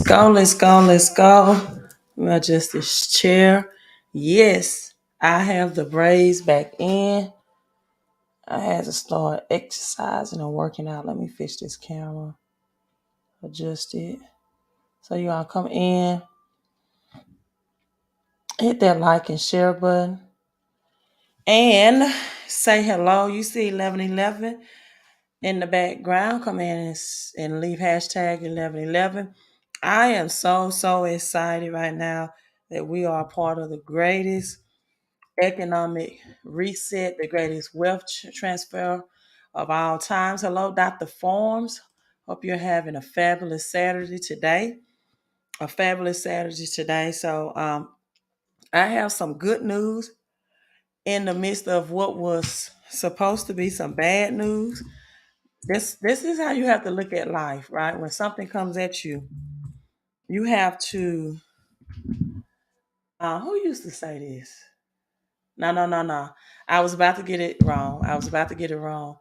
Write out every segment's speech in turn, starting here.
go, let's go, let's go. Let me adjust this chair. Yes, I have the braids back in. I had to start exercising and working out. Let me fix this camera. Adjust it. So you all come in, hit that like and share button, and say hello. You see 1111 in the background. Come in and leave hashtag 1111. I am so excited right now that we are part of the greatest economic reset, the greatest wealth transfer of all times. Hello, Dr. Forms. Hope you're having a fabulous Saturday today. So I have some good news in the midst of what was supposed to be some bad news. This is how you have to look at life, right? When something comes at you, you have to. Who used to say this? No. I was about to get it wrong.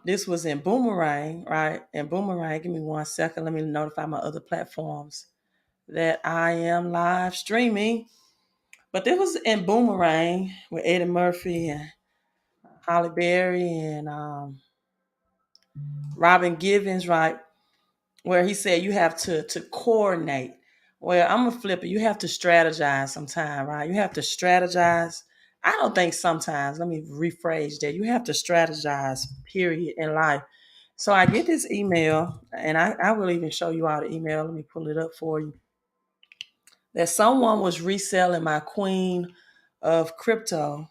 This was in Boomerang, right? In Boomerang, give me 1 second. Let me notify my other platforms that I am live streaming. But this was in Boomerang with Eddie Murphy and Holly Berry and Robin Givens, right? Where he said you have to coordinate. Well, I'm a flipper. You have to strategize sometime, right? You have to strategize. I don't think sometimes. Let me rephrase that. You have to strategize, period, in life. So I get this email, and I will even show you all the email. Let me pull it up for you. That someone was reselling my um, Queen of Crypto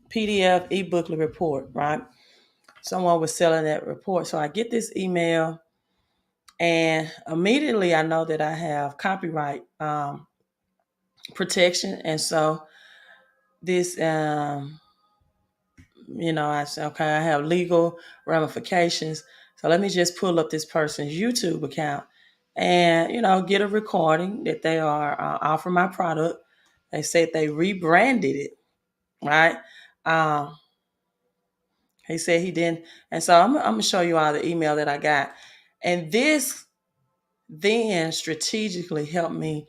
PDF ebooklet report, right? Someone was selling that report. So I get this email, and immediately I know that I have copyright protection. And so this, I said, okay, I have legal ramifications. So let me just pull up this person's YouTube account and, get a recording that they are offering my product. They said they rebranded it, right? Um, he said he didn't. And so I'm going to show you all the email that I got. And this then strategically helped me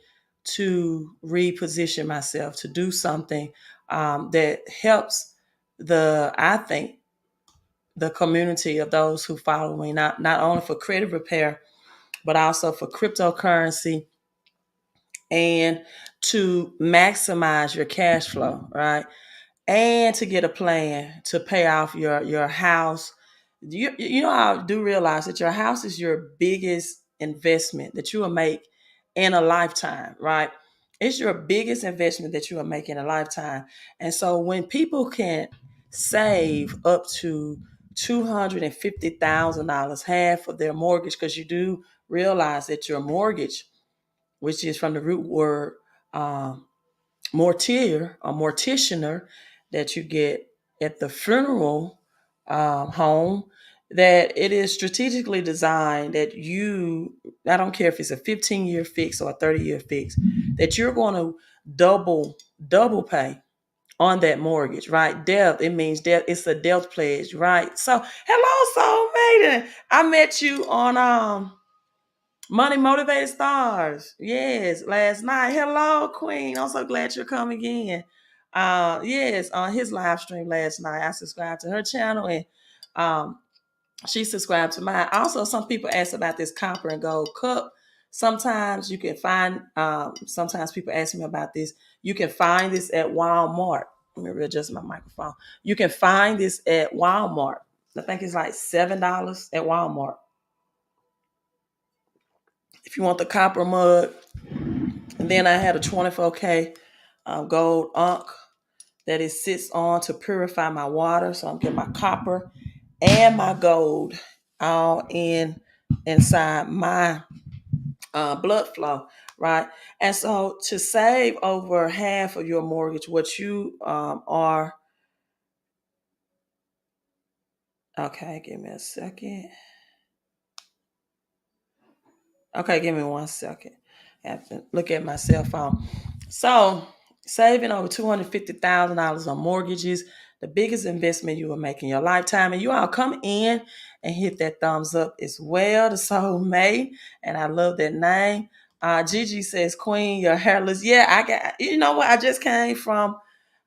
to reposition myself to do something that helps I think the community of those who follow me, not only for credit repair, but also for cryptocurrency and to maximize your cash flow, right? And to get a plan to pay off your house. I do realize that your house is your biggest investment that you will make in a lifetime, right? It's your biggest investment that you will make in a lifetime. And so when people can save up to $250,000, half of their mortgage, because you do realize that your mortgage, which is from the root word um, mortier or morticianer, that you get at the funeral home, that it is strategically designed that I don't care if it's a 15-year fix or a 30-year fix, that you're going to double pay on that mortgage, right? Death, it means death. It's a death pledge, right? So, hello, soulmate. I met you on Money Motivated Stars. Yes, last night. Hello, Queen. I'm so glad you're coming in. Yes, on his live stream last night, I subscribed to her channel, and um, she subscribed to mine. Also, some people ask about this copper and gold cup. Sometimes you can find, sometimes people ask me about this. You can find this at Walmart. Let me readjust my microphone. You can find this at Walmart. I think it's like $7 at Walmart. If you want the copper mug. And then I had a 24K gold unk that it sits on to purify my water. So I'm getting my copper and my gold all inside my blood flow, right? And so to save over half of your mortgage, what you are, okay, give me a second. Okay, give me 1 second. I have to look at my cell phone. So saving over $250,000 on mortgages, the biggest investment you will make in your lifetime. And you all come in and hit that thumbs up as well. The Soul May, and I love that name. Gigi says, Queen, you're hairless. Yeah, I got, you know what? I just came from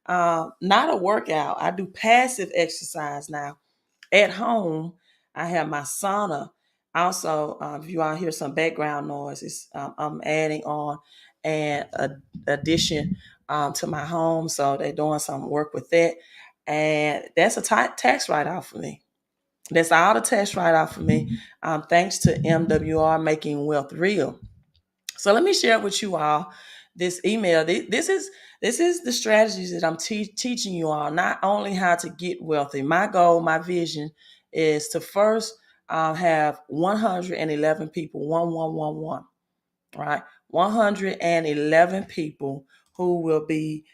not a workout. I do passive exercise now at home. I have my sauna. Also, if you all hear some background noise, I'm adding on an addition to my home. So they're doing some work with that. And that's a tax write-off for me. That's all the tax write-off for me. Thanks to MWR Making Wealth Real. So let me share with you all this email. This is the strategies that I'm teaching you all. Not only how to get wealthy. My goal, my vision, is to first have 111 people, 1111, right? 111 people who will be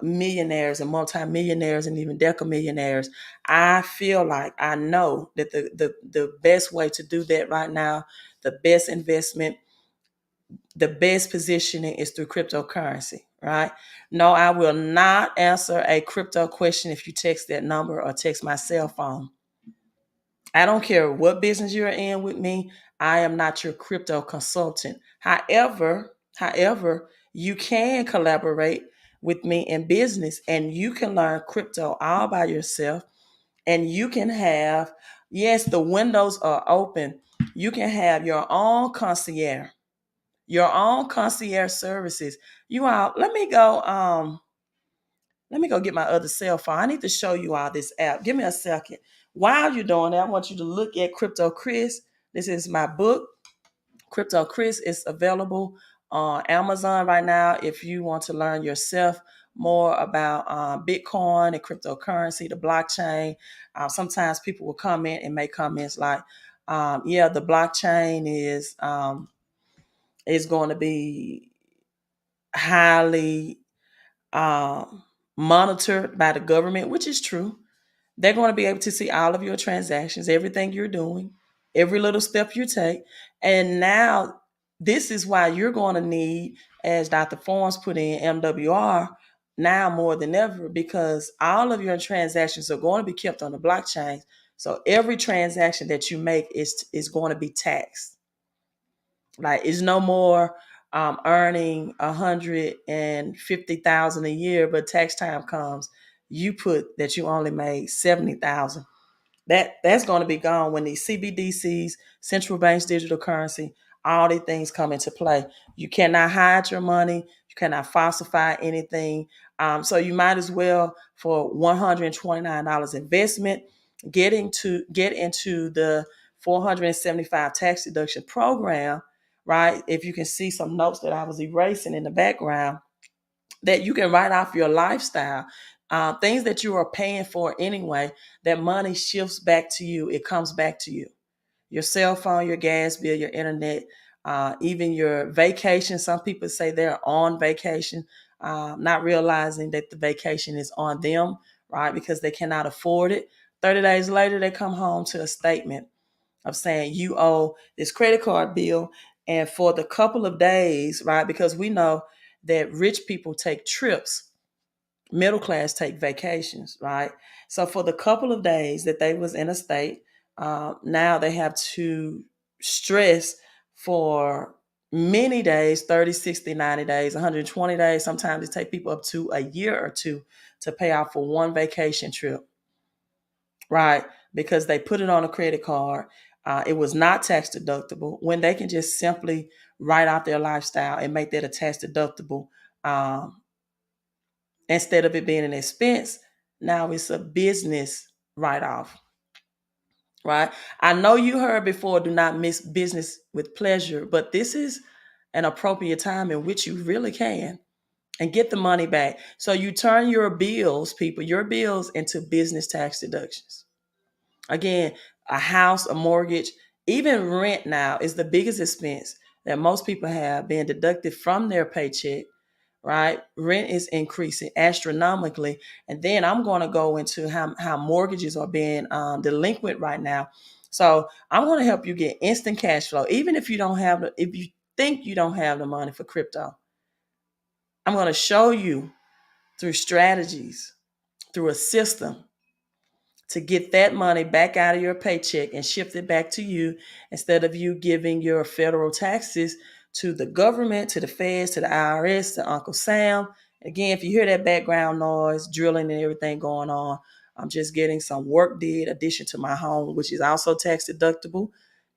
millionaires and multimillionaires and even decamillionaires. I feel like I know that the best way to do that right now, the best investment, the best positioning is through cryptocurrency, right? No, I will not answer a crypto question if you text that number or text my cell phone. I don't care what business you're in with me. I am not your crypto consultant. However, you can collaborate with me in business and you can learn crypto all by yourself, and you can have, yes, the windows are open. You can have your own concierge services. You all, let me go get my other cell phone. I need to show you all this app. Give me a second. While you're doing that, I want you to look at Crypto Chris. This is my book. Crypto Chris is available on Amazon right now. If you want to learn yourself more about Bitcoin and cryptocurrency, the blockchain, sometimes people will comment and make comments like, yeah, the blockchain is going to be highly monitored by the government, which is true. They're going to be able to see all of your transactions, everything you're doing, every little step you take. And now this is why you're going to need, as Dr. Forms put in MWR, now more than ever, because all of your transactions are going to be kept on the blockchain. So every transaction that you make is going to be taxed. Like, it's no more earning 150,000 a year, but tax time comes, you put that you only made 70,000. That's going to be gone when these CBDCs, central banks, digital currency, all these things come into play. You cannot hide your money. You cannot falsify anything. So you might as well, for $129 investment, get into the 475 tax deduction program, right? If you can see some notes that I was erasing in the background, that you can write off your lifestyle, things that you are paying for anyway, that money shifts back to you. It comes back to you. Your cell phone, your gas bill, your internet, even your vacation. Some people say they're on vacation, not realizing that the vacation is on them, right? Because they cannot afford it. 30 days later, they come home to a statement of saying you owe this credit card bill. And for the couple of days, right? Because we know that rich people take trips, middle class take vacations, right? So for the couple of days that they was in a state, now they have to stress for many days, 30, 60, 90 days, 120 days. Sometimes it take people up to a year or two to pay off for one vacation trip, right? Because they put it on a credit card. It was not tax deductible, when they can just simply write out their lifestyle and make that a tax deductible. Instead of it being an expense, now it's a business write-off, right? I know you heard before, do not mix business with pleasure, but this is an appropriate time in which you really can and get the money back. So you turn your bills, people, your bills into business tax deductions. Again, a house, a mortgage, even rent now is the biggest expense that most people have being deducted from their paycheck, right? Rent is increasing astronomically. And then I'm going to go into how mortgages are being delinquent right now. So I'm going to help you get instant cash flow. Even if you don't have, if you think you don't have the money for crypto, I'm going to show you through strategies, through a system to get that money back out of your paycheck and shift it back to you, instead of you giving your federal taxes to the government, to the feds, to the IRS, to Uncle Sam. Again, if you hear that background noise, drilling and everything going on, I'm just getting some work did addition to my home, which is also tax deductible,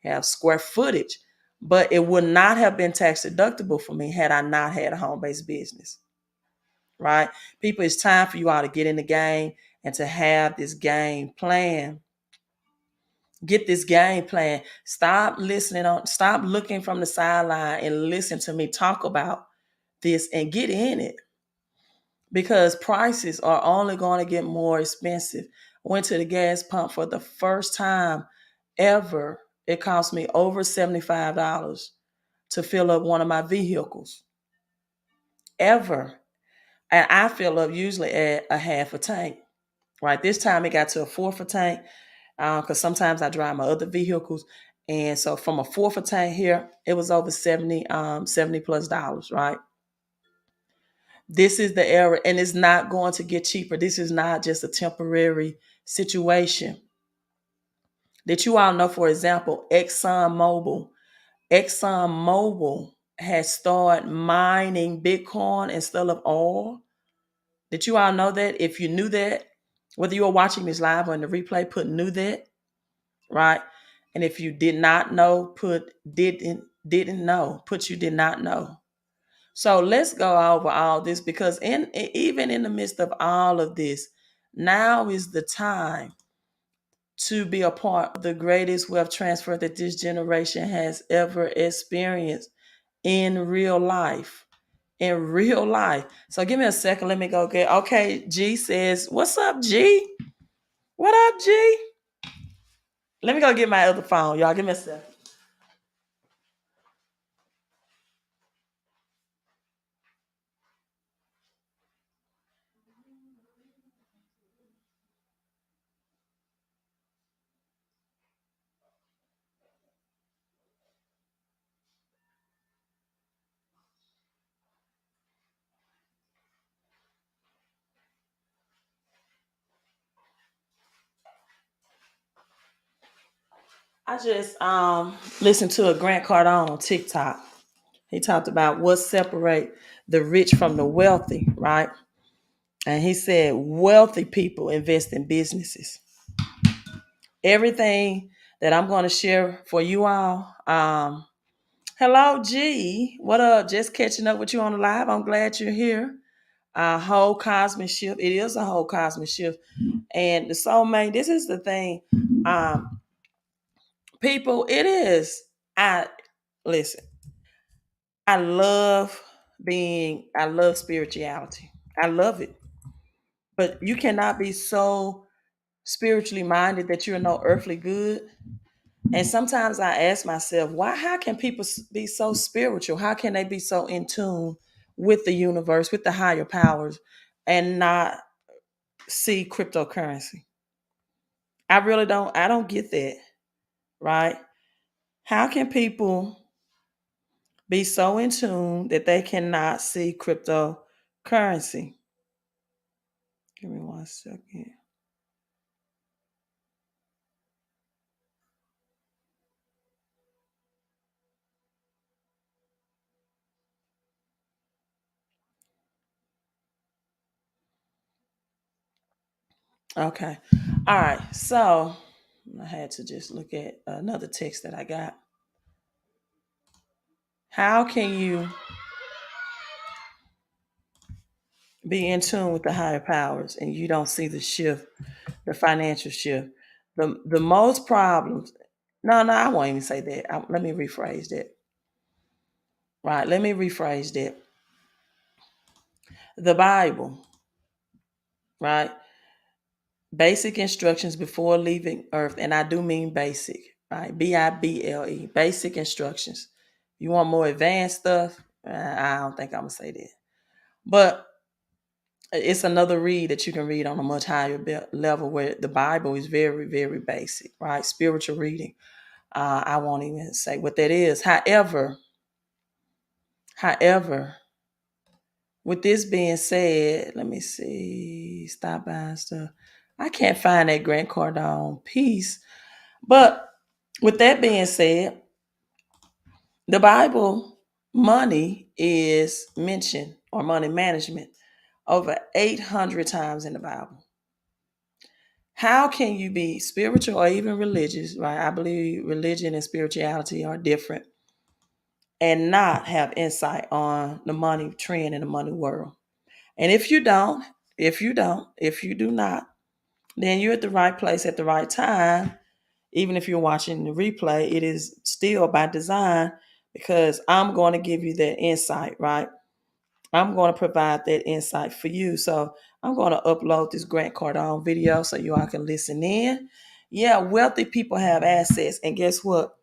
have square footage. But it would not have been tax deductible for me had I not had a home-based business, right? People, it's time for you all to get in the game and to have this game plan. Get this game plan. Stop looking from the sideline and listen to me talk about this and get in it, because prices are only going to get more expensive. Went to the gas pump for the first time ever. It cost me over $75 to fill up one of my vehicles ever. And I fill up usually at a half a tank. Right. This time it got to a fourth a tank, because sometimes I drive my other vehicles. And so from a fourth a tank here, it was over 70 plus dollars, right? This is the era, and it's not going to get cheaper. This is not just a temporary situation. That you all know, for example, ExxonMobil has started mining Bitcoin instead of oil. Did you all know that? If you knew that, whether you were watching this live or in the replay, put knew that, right? And if you did not know, put didn't know, put you did not know. So let's go over all this, because even in the midst of all of this, now is the time to be a part of the greatest wealth transfer that this generation has ever experienced in real life. In real life. So give me a second. Let me go get. Okay, G says, "What's up, G? What up, G?" Let me go get my other phone, y'all. Give me a second. I just listened to a Grant Cardone on TikTok. He talked about what separate the rich from the wealthy, right? And he said wealthy people invest in businesses. Everything that I'm going to share for you all. Hello, G. What up? Just catching up with you on the live. I'm glad you're here. Whole cosmic shift. It is a whole cosmic shift. And the soulmate, this is the thing. Um, People, it is. I listen. I love spirituality. I love it. But you cannot be so spiritually minded that you're no earthly good. And sometimes I ask myself, how can people be so spiritual? How can they be so in tune with the universe, with the higher powers, and not see cryptocurrency? I don't get that, right? How can people be so in tune that they cannot see cryptocurrency? Give me 1 second. Okay. All right. So I had to just look at another text that I got. How can you be in tune with the higher powers and you don't see the shift, the financial shift? The most problems. No, I won't even say that. Let me rephrase that. Right. Let me rephrase that. The Bible, right? Basic instructions before leaving earth, and I do mean basic, right? Bible, basic instructions. You want more advanced stuff? I don't think I'm gonna say that, but it's another read that you can read on a much higher level, where the Bible is very, very basic, right? Spiritual reading. I won't even say what that is. However, with this being said, let me see. Stop buying stuff. I can't find that Grant Cardone piece. But with that being said, the Bible, money is mentioned, or money management, over 800 times in the Bible. How can you be spiritual or even religious, right? I believe religion and spirituality are different, and not have insight on the money trend in the money world. And if you do not, then you're at the right place at the right time. Even if you're watching the replay, it is still by design, because I'm going to give you that insight, right? I'm going to provide that insight for you. So I'm going to upload this Grant Cardone video so you all can listen in. Yeah, wealthy people have assets. And guess what?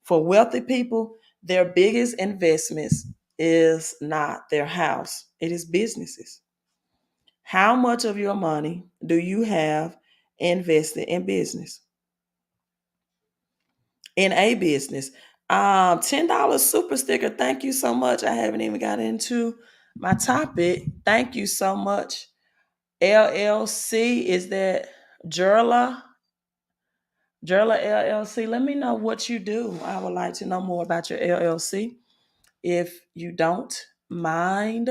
For wealthy people, their biggest investments is not their house, it is businesses. How much of your money do you have invested in business? In a business. $10 super sticker. Thank you so much. I haven't even got into my topic. Thank you so much. LLC, is that Jerla? Jerla LLC. Let me know what you do. I would like to know more about your LLC. If you don't mind,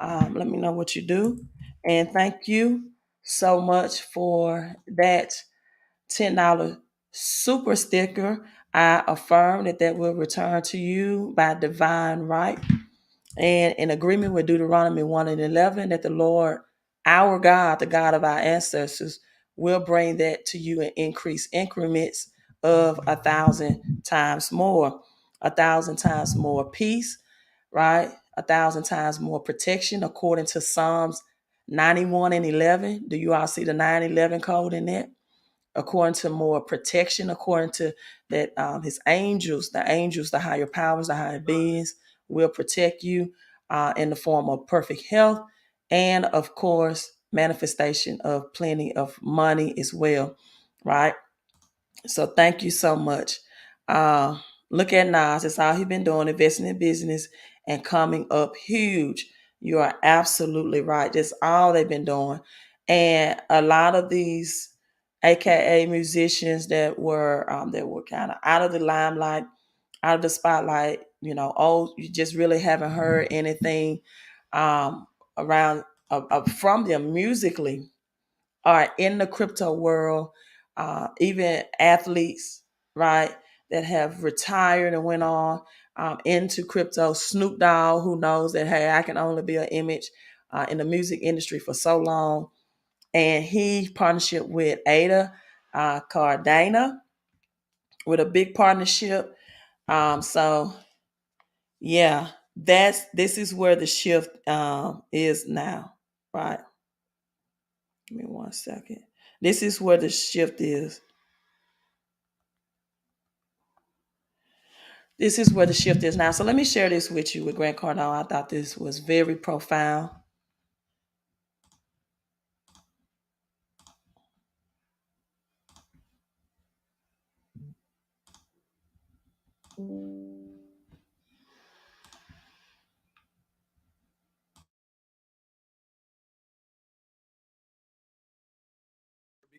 let me know what you do. And thank you so much for that $10 super sticker. I affirm that that will return to you by divine right, and in agreement with Deuteronomy 1 and 11, that the Lord, our God, the God of our ancestors, will bring that to you in increased increments of 1,000 times more, 1,000 times more peace, right? 1,000 times more protection, according to Psalms 91 and 11. Do you all see the 911 code in that? According to more protection, according to that, his angels, the higher powers, the higher beings will protect you in the form of perfect health, and of course manifestation of plenty of money as well, right? So thank you so much. Uh, Look at Nas. That's all he's been doing, investing in business and coming up huge. You are absolutely right. That's all they've been doing. And a lot of these AKA musicians that were kind of out of the limelight, out of the spotlight, oh, you just really haven't heard anything around from them musically, are in the crypto world, even athletes, right, that have retired and went on into crypto. Snoop Dogg, who knows that, hey, I can only be an image in the music industry for so long. And he partnership with Ada Cardano, with a big partnership. So yeah, this is where the shift is now, right? Give me 1 second. This is where the shift is. This is where the shift is now. So let me share this with you with Grant Cardone. I thought this was very profound.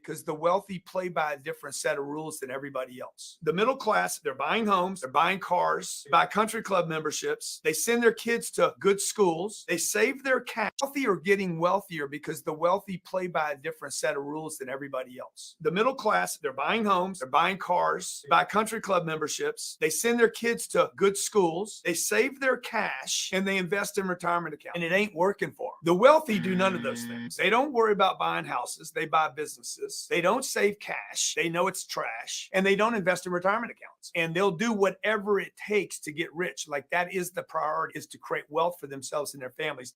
Because the wealthy play by a different set of rules than everybody else. The middle class, they're buying homes, they're buying cars, they buy country club memberships, they send their kids to good schools, they save their cash. Wealthy are getting wealthier because the wealthy play by a different set of rules than everybody else. The middle class, they're buying homes, they're buying cars, they buy country club memberships, they send their kids to good schools, they save their cash, and they invest in retirement accounts. And it ain't working for them. The wealthy do none of those things. They don't worry about buying houses, they buy businesses. They don't save cash. They know it's trash, and they don't invest in retirement accounts. And they'll do whatever it takes to get rich. Like, that is the priority, is to create wealth for themselves and their families.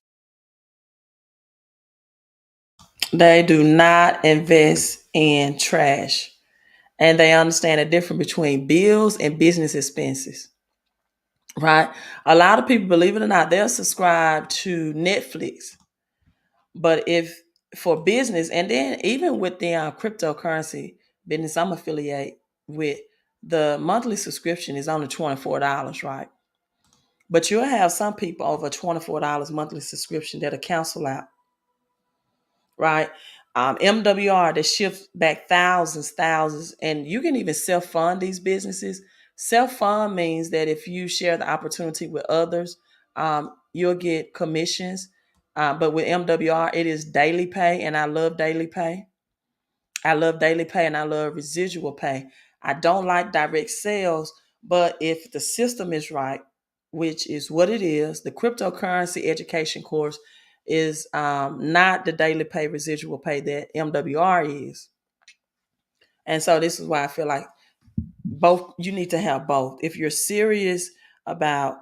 They do not invest in trash, and they understand the difference between bills and business expenses, right? A lot of people, believe it or not, they'll subscribe to Netflix, but if for business, and then even with the cryptocurrency business I'm affiliate with, the monthly subscription is only $24, right? But you'll have some people over $24 monthly subscription that'll cancel out, right? MWR that shifts back thousands, and you can even self fund these businesses. Self fund means that if you share the opportunity with others, you'll get commissions. But with MWR, it is daily pay, and I love daily pay. I love daily pay and I love residual pay. I don't like direct sales, but if the system is right, which is what it is, the cryptocurrency education course is not the daily pay residual pay that MWR is. And so this is why I feel like both, you need to have both. If you're serious about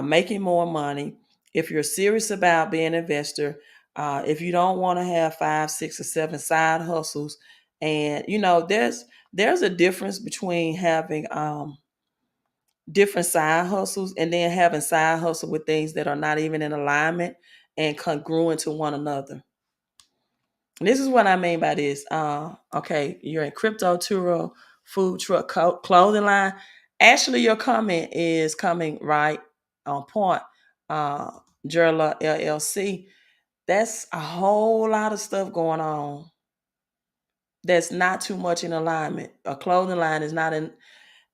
making more money, if you're serious about being an investor, if you don't want to have 5, 6, or 7 side hustles, and there's a difference between having different side hustles and then having side hustle with things that are not even in alignment and congruent to one another. And this is what I mean by this. Okay, you're in crypto, Turo, food truck, clothing line. Actually, your comment is coming right on point. Uh, Jerla LLC. That's a whole lot of stuff going on. That's not too much in alignment. A clothing line is not in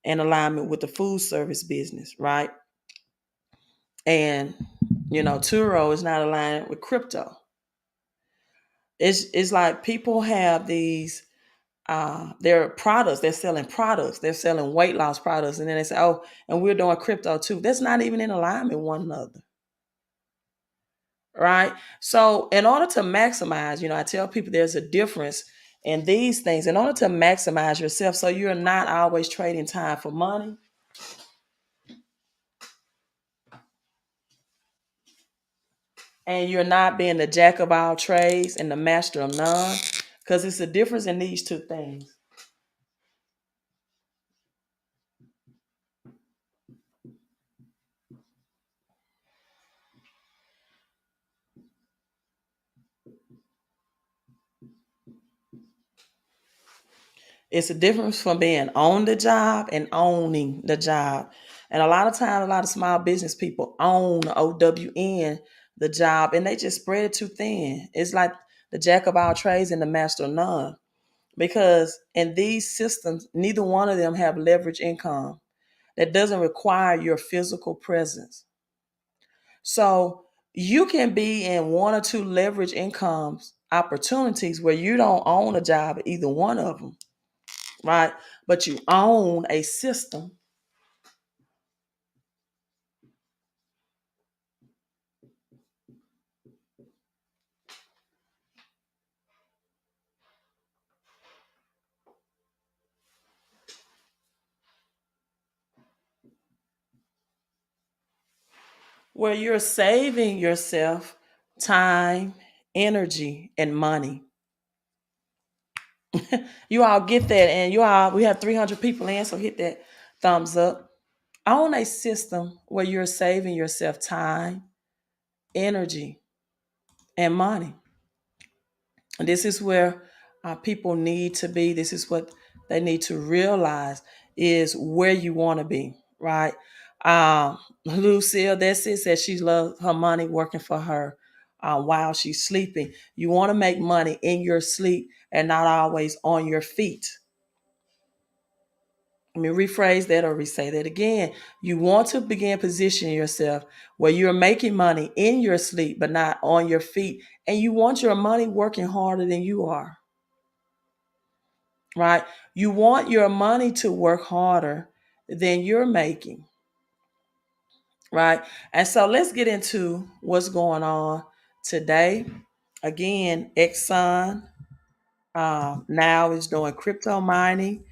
alignment with the food service business, right? And Turo is not aligned with crypto. It's like people have these their products, they're selling products, they're selling weight loss products, and then they say, oh, and we're doing crypto too. That's not even in alignment with one another, right? So in order to maximize, I tell people there's a difference in these things. In order to maximize yourself, so you're not always trading time for money, and you're not being the jack of all trades and the master of none, because it's a difference in these two things. It's a difference from being on the job and owning the job. And a lot of times, a lot of small business people own OWN, the job, and they just spread it too thin. It's like the jack of all trades and the master of none. Because in these systems, neither one of them have leverage income that doesn't require your physical presence. So you can be in one or two leverage incomes opportunities where you don't own a job at either one of them, right? But you own a system where you're saving yourself time, energy, and money. You all get that, and we have 300 people in, so hit that thumbs up. Own a system where you're saving yourself time, energy, and money. And this is where people need to be. This is what they need to realize is where you want to be, right? Lucille, that's it, says she loves her money working for her while she's sleeping. You want to make money in your sleep and not always on your feet. Let me rephrase that or re-say that again. You want to begin positioning yourself where you're making money in your sleep, but not on your feet. And you want your money working harder than you are, right? You want your money to work harder than you're making, right? And so let's get into what's going on today. Again, Exxon now is doing crypto mining.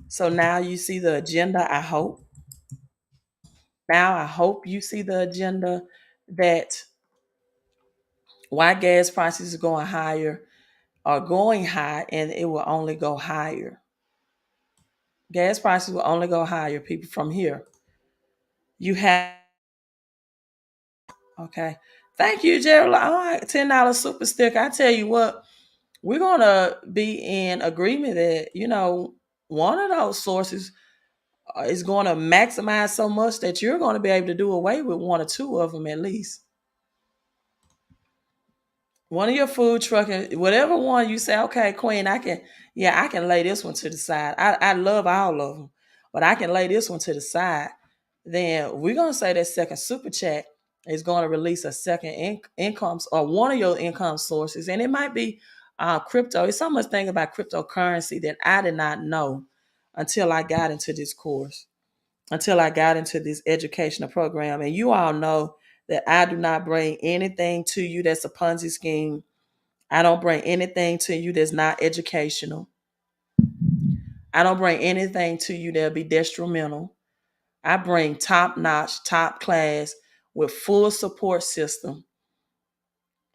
So now you see the agenda, I hope. Now I hope you see the agenda that why gas prices are going higher are going high, and it will only go higher. Gas prices will only go higher, people, from here. You have, okay. Thank you, Gerald. All right, $10 super stick. I tell you what, we're gonna be in agreement that one of those sources is going to maximize so much that you're going to be able to do away with one or two of them at least. One of your food truck, whatever one you say, okay, Queen, I can lay this one to the side. I love all of them, but I can lay this one to the side. Then we're gonna say that second super chat is going to release a second income or one of your income sources, and it might be crypto. It's so much thing about cryptocurrency that I did not know until I got into this course, until I got into this educational program. And you all know that I do not bring anything to you that's a Ponzi scheme. I don't bring anything to you that's not educational. I don't bring anything to you that'll be detrimental. I bring top notch, top class with full support system,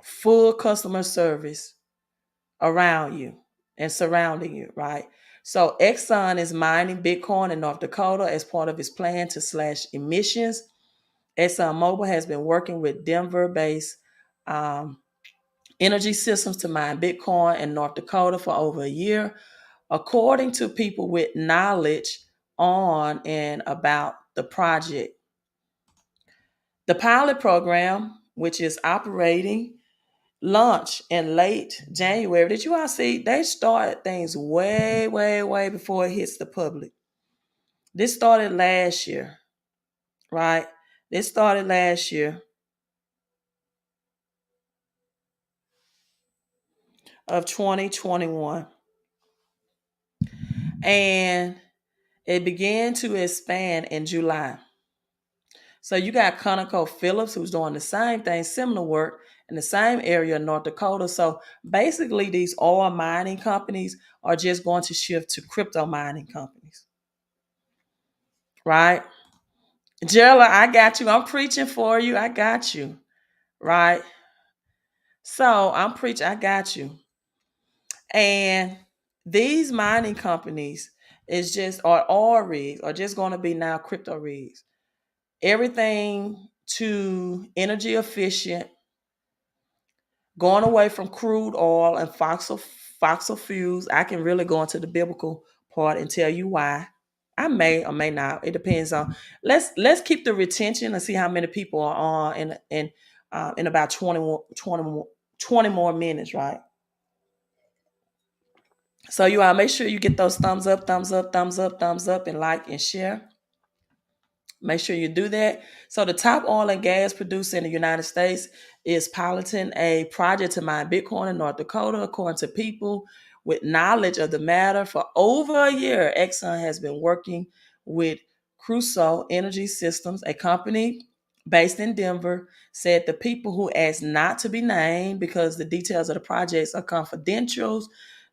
full customer service around you and surrounding you, right? So Exxon is mining Bitcoin in North Dakota as part of its plan to slash emissions. ExxonMobil has been working with Denver-based energy systems to mine Bitcoin in North Dakota for over a year, according to people with knowledge on and about the project. The pilot program, which is operating, launched in late January. Did you all see? They started things way, way, way before it hits the public. This started last year, right? This started last year of 2021. And it began to expand in July. So you got ConocoPhillips, who's doing the same thing, similar work in the same area in North Dakota. So basically, these oil mining companies are just going to shift to crypto mining companies, right? Gerald, I got you. I'm preaching for you. I got you, right? So I'm preaching. I got you. And these mining companies is just or oil rigs are just going to be now crypto rigs. Everything to energy efficient, going away from crude oil and fossil fuels. I can really go into the biblical part and tell you why. I may or may not. It depends on. Let's keep the retention and see how many people are on in about 20 more minutes, right? So you all make sure you get those thumbs up, thumbs up, thumbs up, thumbs up, and like and share. Make sure you do that. So the top oil and gas producer in the United States is piloting a project to mine Bitcoin in North Dakota, according to people with knowledge of the matter. For over a year, Exxon has been working with Crusoe Energy Systems, a company based in Denver, said the people who asked not to be named because the details of the projects are confidential.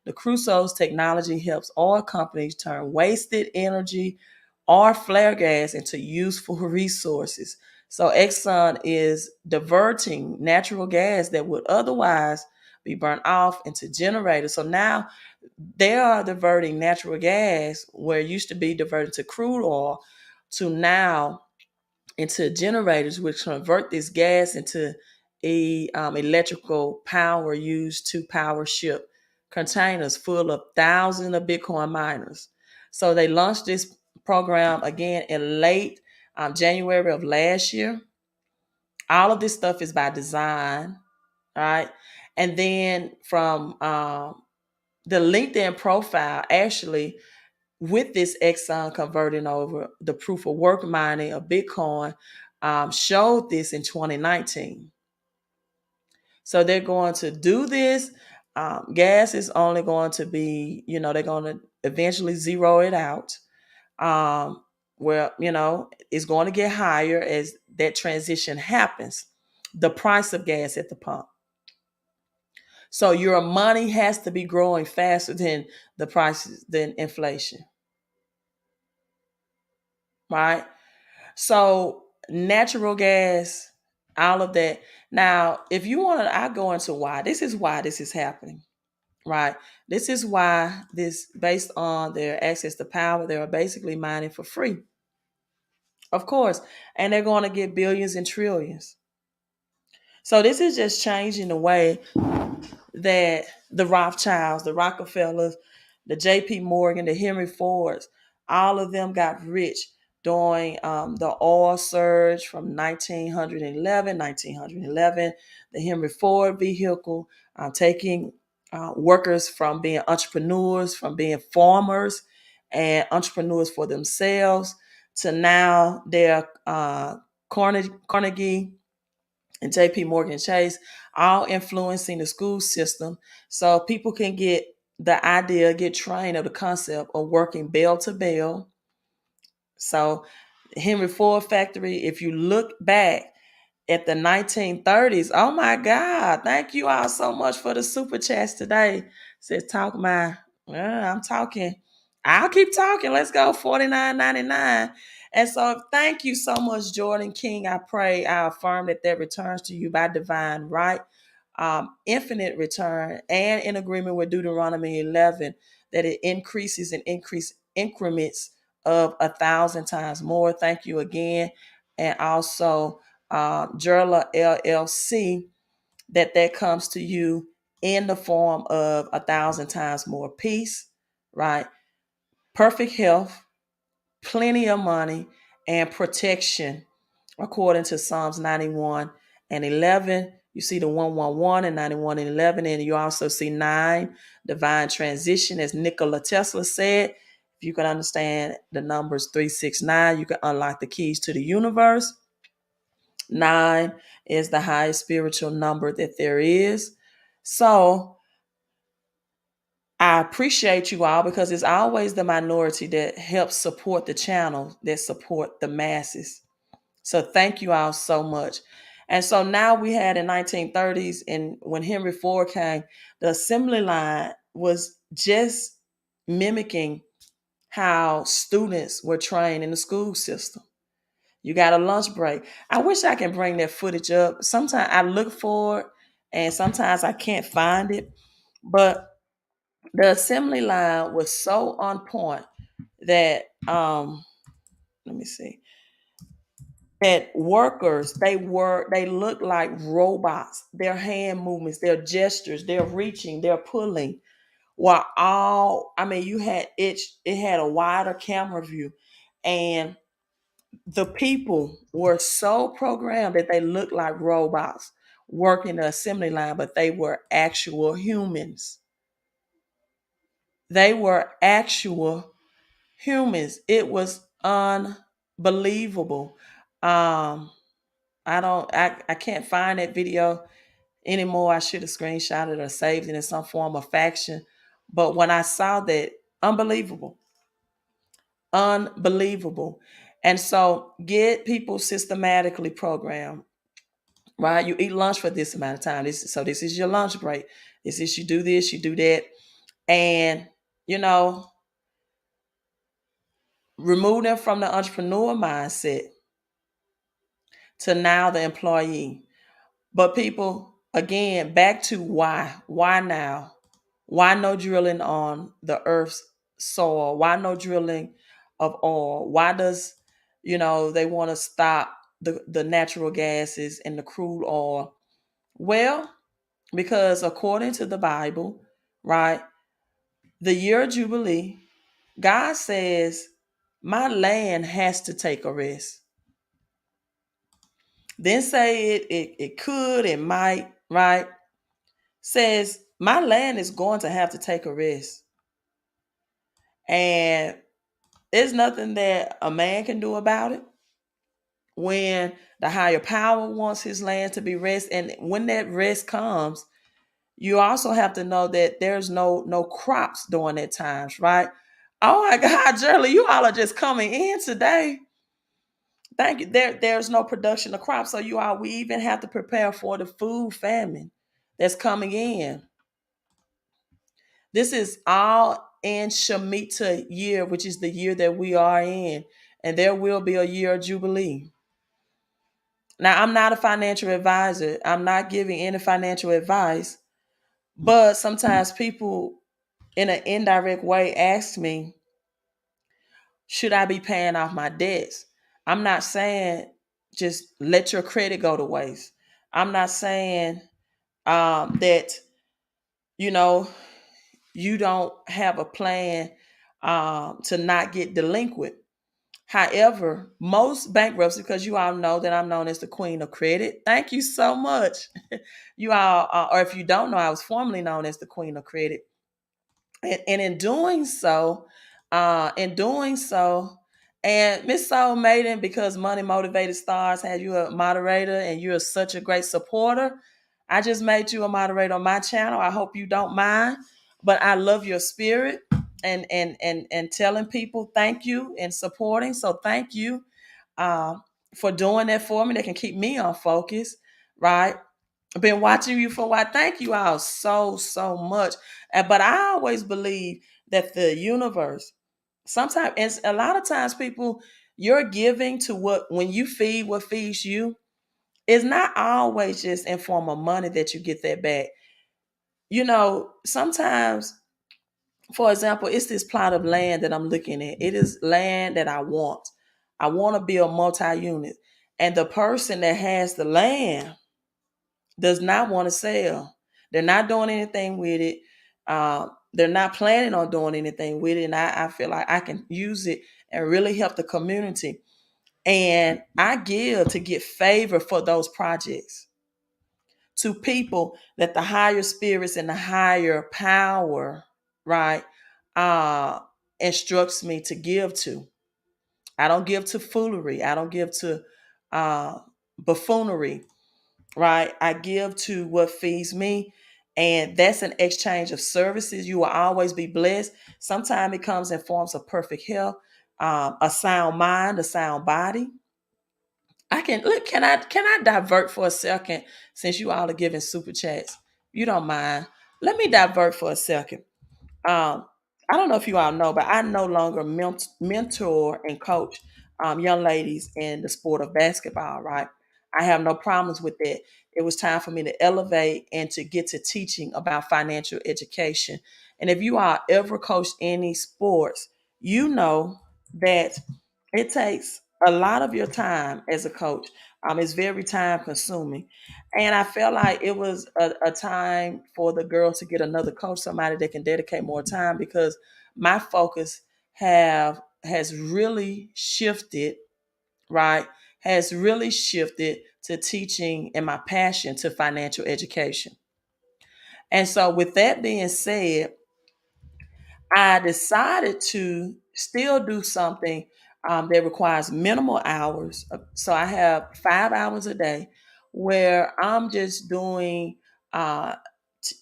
The Crusoe's technology helps oil companies turn wasted energy or flare gas into useful resources. So Exxon is diverting natural gas that would otherwise be burnt off into generators. So now they are diverting natural gas where it used to be diverted to crude oil to now into generators, which convert this gas into electrical power used to power ship containers full of thousands of Bitcoin miners. So they launched this program again in late January of last year. All of this stuff is by design, all right? And then from the LinkedIn profile, actually, with this Exxon converting over the proof of work mining of Bitcoin, showed this in 2019. So they're going to do this. Gas is only going to be, they're going to eventually zero it out. Where, it's going to get higher as that transition happens. The price of gas at the pump. So your money has to be growing faster than the prices, than inflation. Right? So natural gas, all of that. Now, if you want to, I go into why. This is why this is happening. Right? This is why this, based on their access to power, they are basically mining for free. Of course. And they're going to get billions and trillions. So this is just changing the way that the Rothschilds, the Rockefellers, the JP Morgan, the Henry Fords, All of them got rich during the oil surge from 1911, the Henry Ford vehicle, taking workers from being entrepreneurs, from being farmers and entrepreneurs for themselves, to now they're Carnegie and JP Morgan Chase, all influencing the school system so people can get the idea, get trained of the concept of working bell to bell. So Henry Ford factory, if you look back at the 1930s, oh my God, thank you all so much for the super chats today. Says talk my, I'm talking. I'll keep talking. Let's go, 49.99. And so thank you so much, Jordan King. I pray, I affirm that returns to you by divine right, infinite return, and in agreement with Deuteronomy 11, that it increases and increase increments of 1,000 times more. Thank you again. And also Jerla LLC, that comes to you in the form of 1,000 times more peace, right? Perfect health, plenty of money, and protection, according to Psalms 91 and 11. You see the 111 and 91 and 11, and you also see 9, divine transition, as Nikola Tesla said. If you can understand the numbers 369, you can unlock the keys to the universe. 9 is the highest spiritual number that there is. So I appreciate you all, because it's always the minority that helps support the channel, that support the masses. So thank you all so much. And so now we had in 1930s, and when Henry Ford came, the assembly line was just mimicking how students were trained in the school system. You got a lunch break. I wish I can bring that footage up. Sometimes I look for it and sometimes I can't find it. But the assembly line was so on point that let me see, that workers, they look like robots. Their hand movements, their gestures, their reaching, their pulling were all, I mean, you had it had a wider camera view, and the people were so programmed that they looked like robots working the assembly line, but they were actual humans. They were actual humans. It was unbelievable. Um, I can't find that video anymore. I should have screenshotted or saved it in some form of faction. But when I saw that, unbelievable. Unbelievable. And so get people systematically programmed, right? You eat lunch for this amount of time. This is your lunch break. This is, you do this, you do that. And, you know, remove them from the entrepreneur mindset to now the employee. But people, again, back to why. Why now? Why no drilling on the earth's soil? Why no drilling of oil? Why does, they want to stop the natural gases and the crude oil? Well, because according to the Bible, right, the year of Jubilee, God says, my land has to take a rest. Then say it could, it might, right? Says, my land is going to have to take a rest. And there's nothing that a man can do about it. When the higher power wants his land to be rest, and when that rest comes, you also have to know that there's no crops during that times, right? Oh my God, Jerly, you all are just coming in today. Thank you. There's no production of crops. So we even have to prepare for the food famine that's coming in. This is all in Shemitah year, which is the year that we are in. And there will be a year of Jubilee. Now, I'm not a financial advisor. I'm not giving any financial advice. But sometimes people in an indirect way ask me, should I be paying off my debts? I'm not saying just let your credit go to waste. I'm not saying that, you don't have a plan to not get delinquent. However, most bankruptcy, because you all know that I'm known as the queen of credit. Thank you so much. You all, or if you don't know, I was formerly known as the queen of credit. And in doing so, and Miss Soul Maiden, because Money Motivated Stars had you a moderator and you're such a great supporter, I just made you a moderator on my channel. I hope you don't mind, but I love your spirit and telling people thank you and supporting. So thank you uh, for doing that for me. That can keep me on focus, right? I've been watching you for a while. Thank you all so much. But I always believe that the universe, sometimes, and a lot of times, people, you're giving to what, when you feed what feeds you, it's not always just in form of money that you get that back. Sometimes, for example, it's this plot of land that I'm looking at. It is land that I want. I want to build multi-unit. And the person that has the land does not want to sell. They're not doing anything with it. They're not planning on doing anything with it. And I feel like I can use it and really help the community. And I give to get favor for those projects to people that the higher spirits and the higher power, right, uh, instructs me to give to. I don't give to foolery. I don't give to uh, buffoonery, right? I give to what feeds me. And that's an exchange of services. You will always be blessed. Sometimes it comes in forms of perfect health, a sound mind, a sound body. I can look. Can I divert for a second, since you all are giving super chats? You don't mind? Let me divert for a second. Um, I don't know if you all know, but I no longer mentor and coach young ladies in the sport of basketball, right? I have no problems with that. It was time for me to elevate and to get to teaching about financial education. And if you all ever coached any sports, you know that it takes a lot of your time as a coach. It's very time consuming. And I felt like it was a time for the girl to get another coach, somebody that can dedicate more time, because my focus have has really shifted, right? Has really shifted to teaching and my passion to financial education. And so with that being said, I decided to still do something that requires minimal hours. So I have 5 hours a day where I'm just doing, uh, t-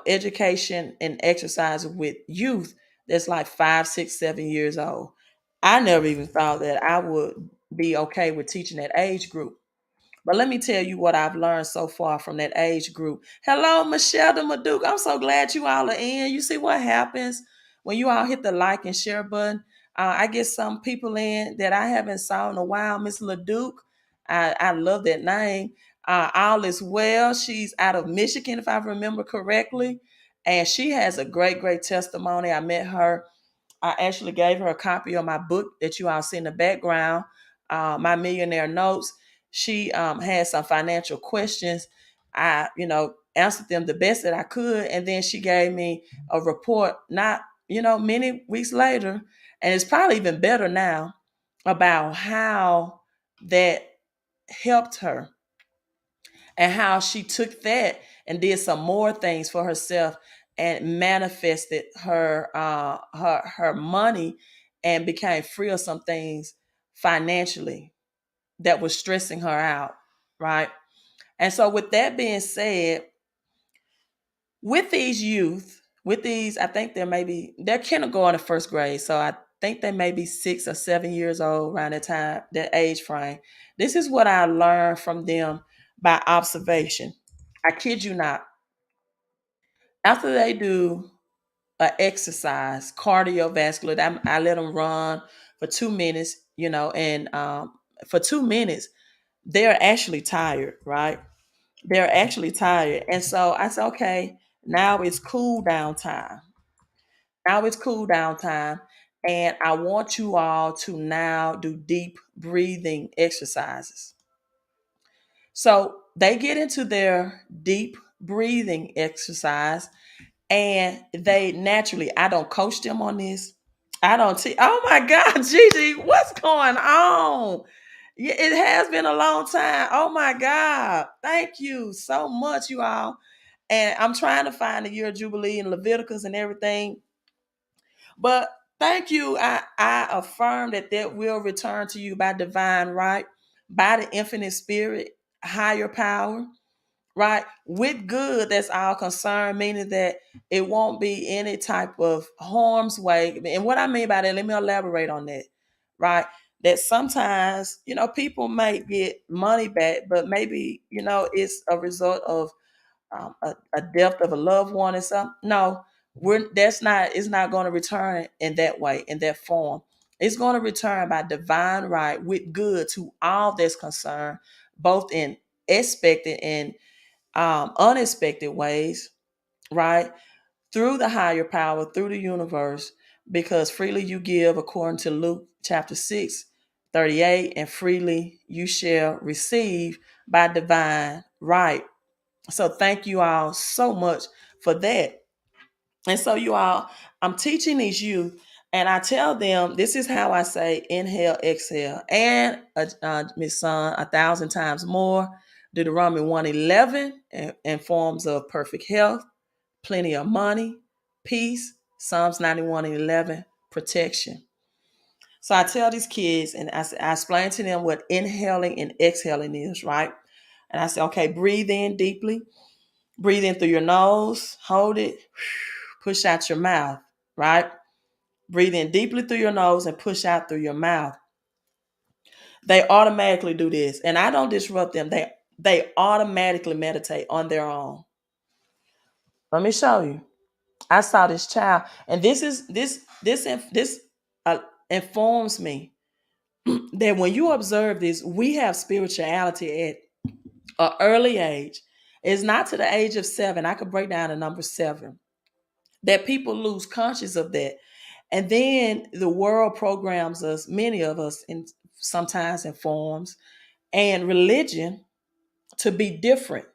education and exercise with youth that's like 5, 6, 7 years old. I never even thought that I would be okay with teaching that age group. But let me tell you what I've learned so far from that age group. Hello, Michelle de Maduke. I'm so glad you all are in. You see what happens when you all hit the like and share button. I get some people in that I haven't saw in a while. Miss LeDuc, I love that name. All is well. She's out of Michigan, if I remember correctly. And she has a great testimony. I met her. I actually gave her a copy of my book that you all see in the background, My Millionaire Notes. She had some financial questions. I, answered them the best that I could. And then she gave me a report, not, many weeks later. And it's probably even better now, about how that helped her and how she took that and did some more things for herself and manifested her money and became free of some things financially that was stressing her out, right? And so with that being said, with these youth, with these, I think they're kindergarten, first grade, so I think they may be 6 or 7 years old around that time, that age frame. This is what I learned from them by observation. I kid you not. After they do an exercise, cardiovascular, I let them run for 2 minutes, and for 2 minutes, they're actually tired, right? They're actually tired. And so I said, okay, now it's cool down time. Now it's cool down time. And I want you all to now do deep breathing exercises. So they get into their deep breathing exercise, and they naturally, I don't coach them on this. I don't see. Oh my God, Gigi, what's going on? Yeah, it has been a long time. Oh my God. Thank you so much, you all. And I'm trying to find the year of Jubilee and Leviticus and everything. But thank you. I affirm that will return to you by divine right, by the infinite spirit, higher power, right? With good, that's our concern, meaning that it won't be any type of harm's way. And what I mean by that, let me elaborate on that, right? That sometimes, people may get money back, but maybe, it's a result of a death of a loved one or something. No, it's not going to return in that way, in that form. It's going to return by divine right with good to all that's concerned, both in expected and unexpected ways, right? Through the higher power, through the universe, because freely you give, according to Luke chapter 6:38, and freely you shall receive by divine right. So thank you all so much for that. And so you all, I'm teaching these youth, and I tell them this is how I say inhale, exhale, and Miss Son 1,000 times more. Deuteronomy 1:11 in forms of perfect health, plenty of money, peace. Psalms 91:11 protection. So I tell these kids, and I explain to them what inhaling and exhaling is, right? And I say, okay, breathe in deeply. Breathe in through your nose, hold it, push out your mouth, right? Breathe in deeply through your nose and push out through your mouth. They automatically do this, and I don't disrupt them. They automatically meditate on their own. Let me show you. I saw this child, and this uh, informs me that when you observe this, we have spirituality at an early age. It's not to the age of 7. I could break down the number 7. That people lose conscious of that. And then the world programs us, many of us, in sometimes in forms, and religion to be different.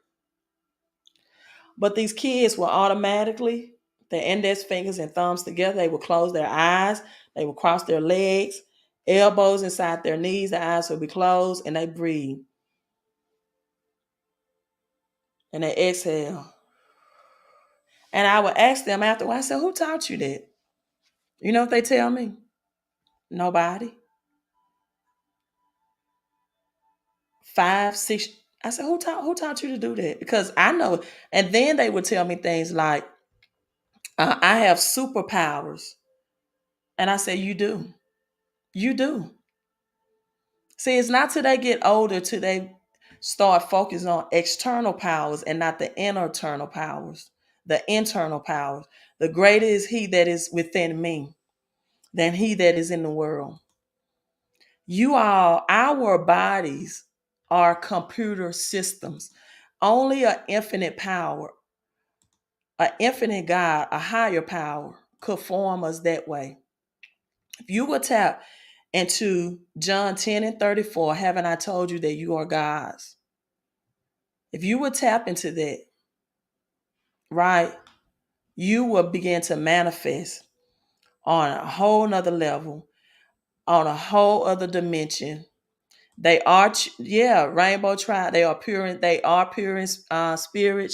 But these kids will automatically, their index fingers and thumbs together, they will close their eyes, they will cross their legs, elbows inside their knees, their eyes will be closed, and they breathe. And they exhale. And I would ask them afterwards, I said, who taught you that? You know what they tell me? Nobody. 5, 6. I said, who taught you to do that? Because I know. And then they would tell me things like, I have superpowers. And I said, you do. You do. See, it's not till they get older till they start focusing on external powers and not the internal powers. The internal powers. The greater is he that is within me than he that is in the world. Our bodies are computer systems. Only an infinite power, an infinite God, a higher power could form us that way. If you would tap into John 10:34, haven't I told you that you are God's? If you would tap into that, right, you will begin to manifest on a whole nother level, on a whole other dimension. They are, Rainbow Tribe. They are pure in spirit.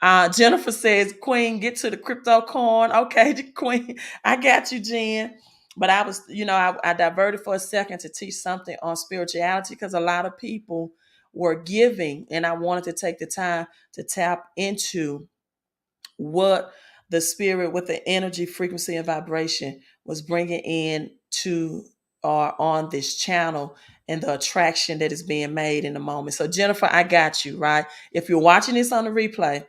Jennifer says, Queen, get to the crypto coin. Okay, Queen, I got you, Jen. But I was, I diverted for a second to teach something on spirituality because a lot of people were giving, and I wanted to take the time to tap into what the spirit with the energy, frequency, and vibration was bringing in to or on this channel and the attraction that is being made in the moment. So Jennifer, I got you, right? If you're watching this on the replay,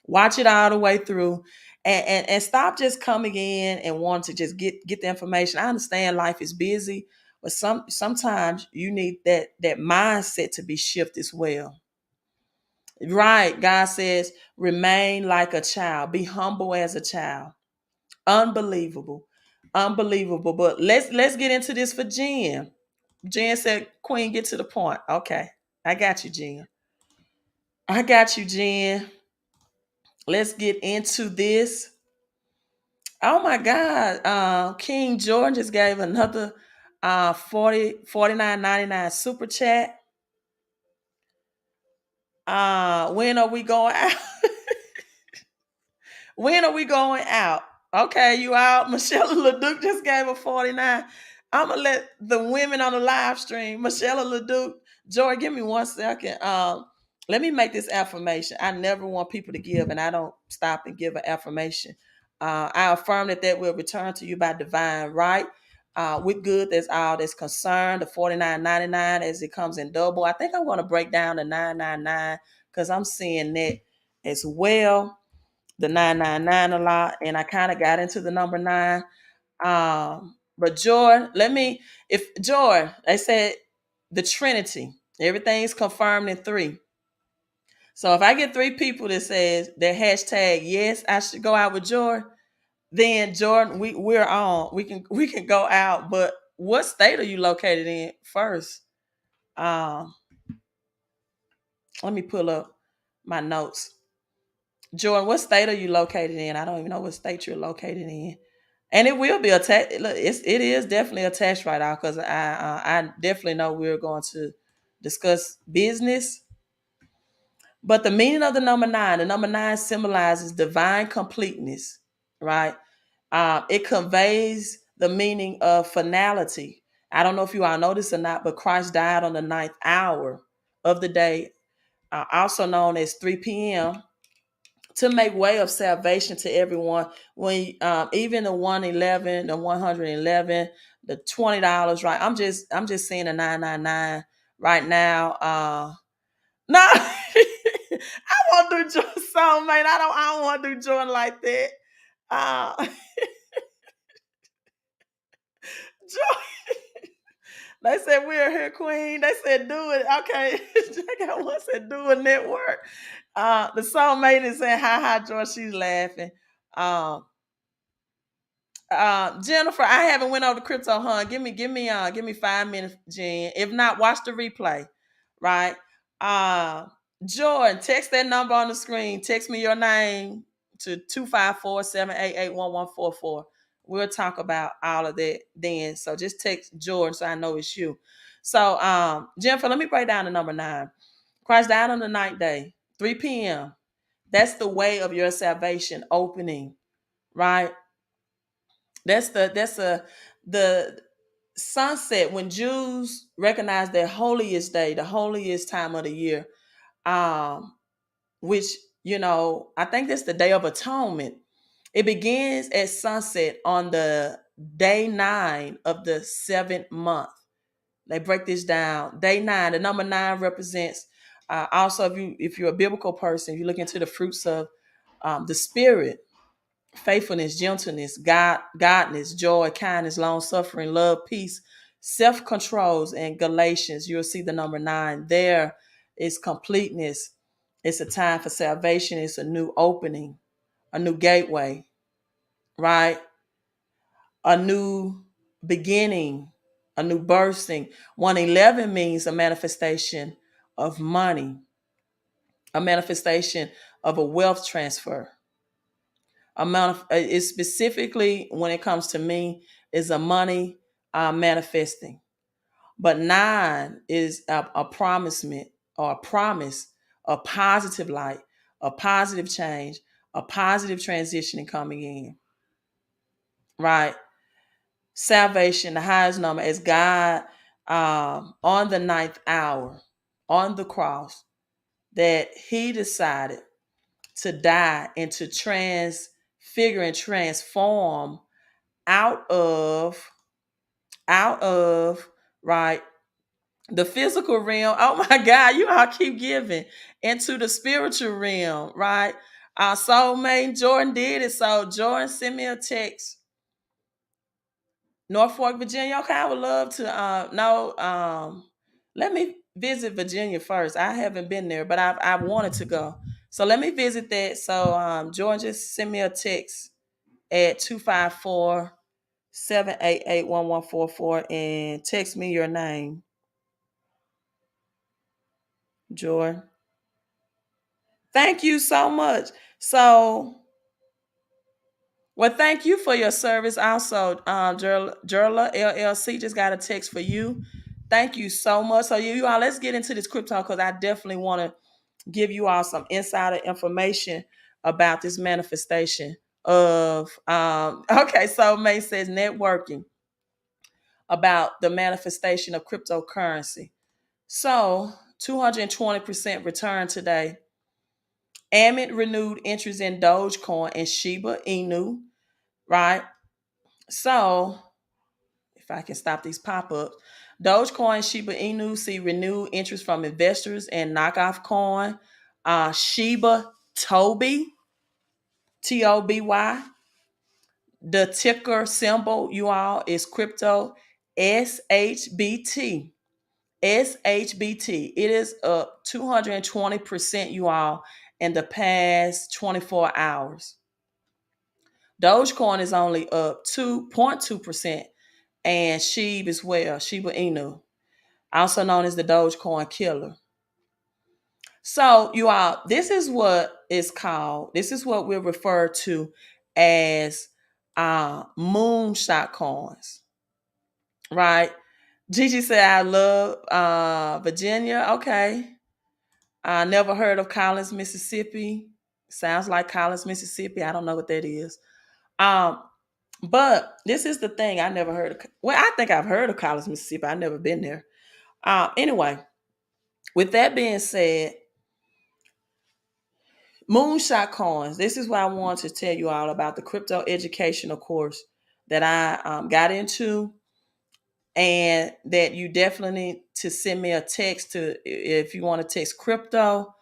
watch it all the way through and stop just coming in and wanting to just get the information. I understand life is busy, but sometimes you need that mindset to be shifted as well. Right. God says, remain like a child. Be humble as a child. Unbelievable. Unbelievable. But let's get into this for Jen. Jen said, Queen, get to the point. Okay. I got you, Jen. I got you, Jen. Let's get into this. Oh my God. King Jordan just gave another 49.99 super chat. When are we going out? When are we going out? Okay, you out. Michelle LeDuc just gave a 49. I'm gonna let the women on the live stream, Michelle LeDuc, Joy, give me 1 second. Let me make this affirmation. I never want people to give, and I don't stop and give an affirmation. I affirm that will return to you by divine right. With good, that's all that's concerned. The 49.99 as it comes in double. I think I'm going to break down the 999 because I'm seeing that as well, the 999 a lot, and I kind of got into the number 9. But Joy, if Joy, they said the Trinity, everything's confirmed in 3. So if I get 3 people that says that hashtag yes, I should go out with Joy, then Jordan, we're on. We can go out. But what state are you located in first? Um, Let me pull up my notes. Jordan, what state are you located in? I don't even know what state you're located in. And it will be a tax. It is definitely a tax write-off because I definitely know we're going to discuss business. But the meaning of the number nine symbolizes divine completeness, right? It conveys the meaning of finality. I don't know if you all know this or not, but Christ died on the ninth hour of the day, also known as 3 p.m., to make way of salvation to everyone. When even the 111, the 111, the $20, right? I'm just seeing the 999 right now. No, I won't do Jordan song, man. I don't want to do Jordan like that. Uh They said we're here, Queen. They said do it. Okay. I got one said do a network. The soulmate is saying hi hi George. She's laughing. Um Jennifer, I haven't went over to crypto hunt. Give me 5 minutes, Jen. If not, watch the replay. Right? Uh Jordan, text that number on the screen. Text me your name to 254-788-1144. We'll talk about all of that then. So just text Jordan so I know it's you. So Jennifer, let me break down the number 9. Christ died on the ninth day, 3 p.m. That's the way of your salvation opening, right? The sunset when Jews recognize their holiest day, the holiest time of the year, um, which I think that's the Day of Atonement. It begins at sunset on the day 9 of the 7th month. They break this down. Day 9, the number 9 represents. Also, if you're a biblical person, you look into the fruits of the spirit: faithfulness, gentleness, godness, joy, kindness, long suffering, love, peace, self controls. And Galatians, you'll see the number 9 there. Is completeness. It's a time for salvation. It's a new opening, a new gateway, right? A new beginning, a new bursting. 111 means a manifestation of money, a manifestation of a wealth transfer. It specifically, when it comes to me, is a money manifesting. But 9 is a promisement or a promise, a positive light, a positive change, a positive transition coming in, right? Salvation, the highest number, is God on the ninth hour on the cross, that he decided to die and to transfigure and transform out of right, the physical realm. Oh my God, you all keep giving into the spiritual realm, right? Our soulmate Jordan did it. So Jordan, send me a text. Norfolk, Virginia. Okay, I would love to know. Let me visit Virginia first. I haven't been there, but I wanted to go. So let me visit that. So Jordan, just send me a text at 254-788-1144 and text me your name, Jordan. Thank you so much. So Well, thank you for your service. Also, Jerla LLC just got a text for you. Thank you so much. So you all, let's get into this crypto because I definitely want to give you all some insider information about this manifestation of okay, so May says networking about the manifestation of cryptocurrency. So 220% return today. Amit renewed interest in Dogecoin and Shiba Inu, right? So if I can stop these pop-ups, Dogecoin, Shiba Inu see renewed interest from investors and knockoff coin. Shiba Toby, Toby. The ticker symbol, you all, is crypto SHBT. SHBT. It is up 220%, you all, in the past 24 hours. Dogecoin is only up 2.2%, and SHIB as well, Shiba Inu, also known as the Dogecoin killer. So, you all, this is what we'll refer to as moonshot coins, right? Gigi said, I love Virginia. Okay. I never heard of Collins, Mississippi. Sounds like Collins, Mississippi. I don't know what that is. Um, but this is the thing. I never heard of. Well, I think I've heard of Collins, Mississippi. I've never been there. Anyway, with that being said, moonshot coins. This is what I want to tell you all about the crypto educational course that I got into, and that you definitely need to send me a text to. If you want to text crypto,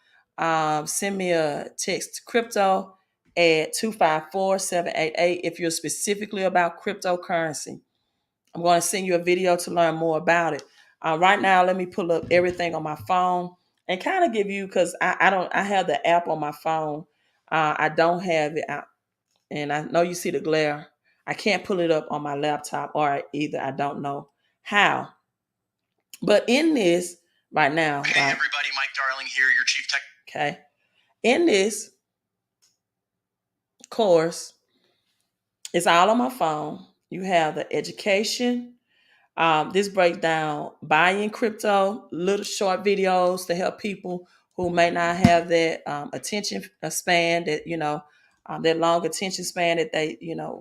send me a text crypto at 254-788 if you're specifically about cryptocurrency. I'm going to send you a video to learn more about it. Right now, let me pull up everything on my phone and kind of give you, because I have the app on my phone. I don't have it out, and I know you see the glare. I can't pull it up on my laptop, or either I don't know how. But in this right now, okay, right, everybody, Mike Darling here, your chief tech. Okay, in this course, it's all on my phone. You have the education. This breaks down buying crypto, little short videos to help people who may not have that attention span, that long attention span that they,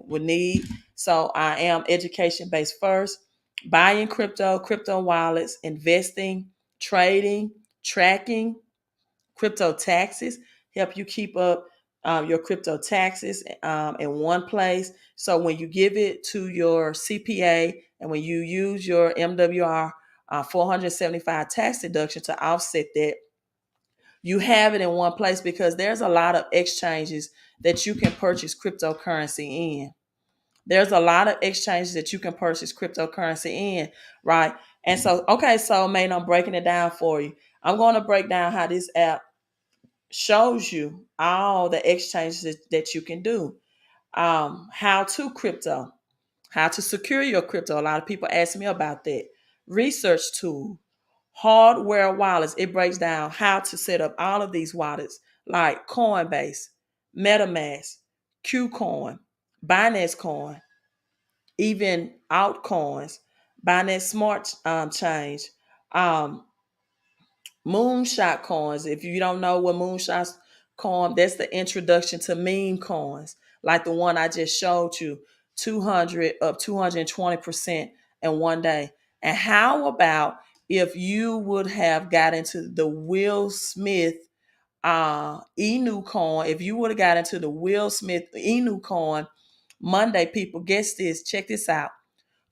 would need. So I am education based first. Buying crypto, crypto wallets, investing, trading, tracking, crypto taxes, help you keep up your crypto taxes in one place. So when you give it to your CPA and when you use your MWR 475 tax deduction to offset that, you have it in one place, because there's a lot of exchanges that you can purchase cryptocurrency in. There's a lot of exchanges that you can purchase cryptocurrency in, right? And so, okay, so man, I'm breaking it down for you. I'm going to break down how this app shows you all the exchanges that you can do. How to crypto, how to secure your crypto. A lot of people ask me about that. Research tool, hardware wallets. It breaks down how to set up all of these wallets like Coinbase, MetaMask, Qcoin, Binance Coin, even altcoins, Binance Smart Change, Moonshot coins. If you don't know what Moonshot coin, that's the introduction to meme coins, like the one I just showed you, 220% in one day. And how about if you would have got into the Will Smith Inu coin? If you would have got into the Will Smith Inu coin Monday, people, guess this, check this out.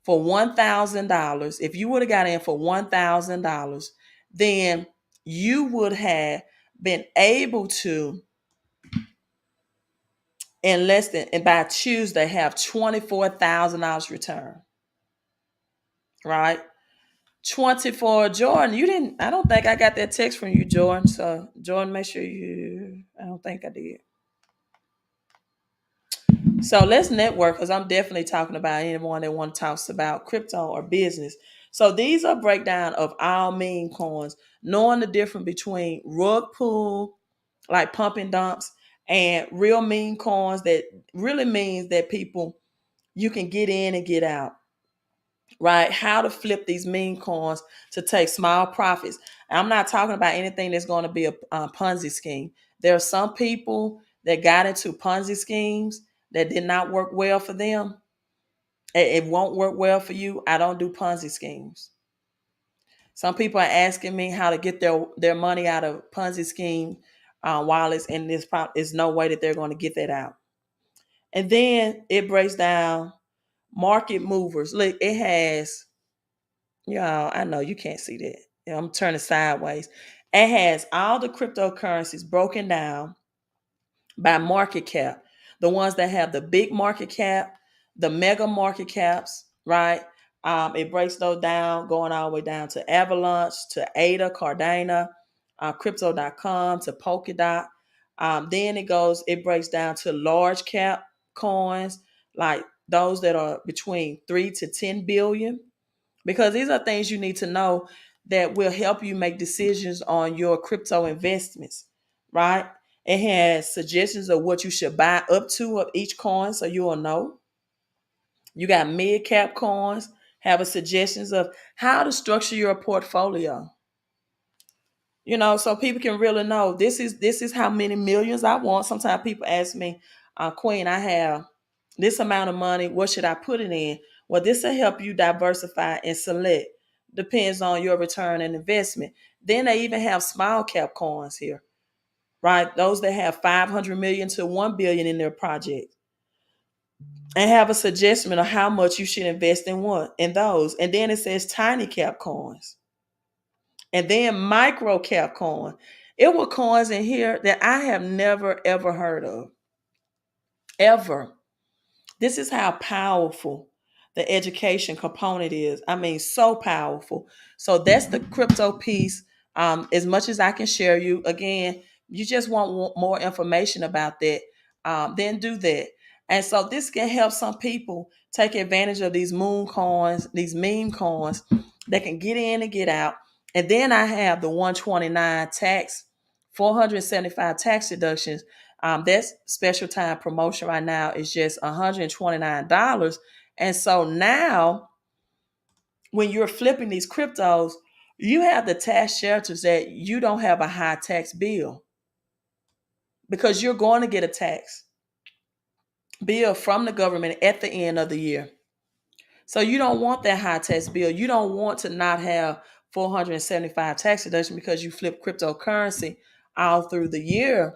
For $1,000, if you would have got in for $1,000, then you would have been able to, in less than, and by Tuesday, have $24,000 return. Right? 24, Jordan, you didn't, I don't think I got that text from you, Jordan. So Jordan, make sure I don't think I did. So let's network, because I'm definitely talking about anyone that want to talk about crypto or business. So these are breakdown of all meme coins, knowing the difference between rug pull, like pump and dumps, And real meme coins, that really means that people, you can get in and get out, right? How to flip these meme coins to take small profits. I'm not talking about anything that's going to be a Ponzi scheme. There are some people that got into Ponzi schemes that did not work well for them. It won't work well for you. I don't do Ponzi schemes. Some people are asking me how to get their money out of Ponzi scheme wallets, and is no way that they're going to get that out. And then it breaks down market movers. Look, it has, I know you can't see that. I'm turning sideways. It has all the cryptocurrencies broken down by market cap. The ones that have the big market cap, the mega market caps, right? It breaks those down, going all the way down to Avalanche, to ADA, Cardano, Crypto.com, to Polkadot. Then it breaks down to large cap coins, like those that are between 3 to 10 billion, because these are things you need to know that will help you make decisions on your crypto investments, right? It has suggestions of what you should buy up to of each coin, so you will know. You got mid cap coins, have a suggestions of how to structure your portfolio. So people can really know this is how many millions I want. Sometimes people ask me, Queen, I have this amount of money. What should I put it in? Well, this will help you diversify and select. Depends on your return and investment. Then they even have small cap coins here, right? Those that have 500 million to 1 billion in their project, and have a suggestion of how much you should invest in those. And then it says tiny cap coins. And then micro cap coin. It were coins in here that I have never ever heard of. Ever. This is how powerful the education component is. I mean, so powerful. So that's the crypto piece. As much as I can share you, again, you just want more information about that, then do that. And so this can help some people take advantage of these moon coins, these meme coins that can get in and get out. And then I have the 129 tax, 475 tax deductions. That special time promotion right now is just $129. And so now, when you're flipping these cryptos, you have the tax shelters that you don't have a high tax bill, because you're going to get a tax bill from the government at the end of the year. So you don't want that high tax bill. You don't want to not have 475 tax deduction because you flip cryptocurrency all through the year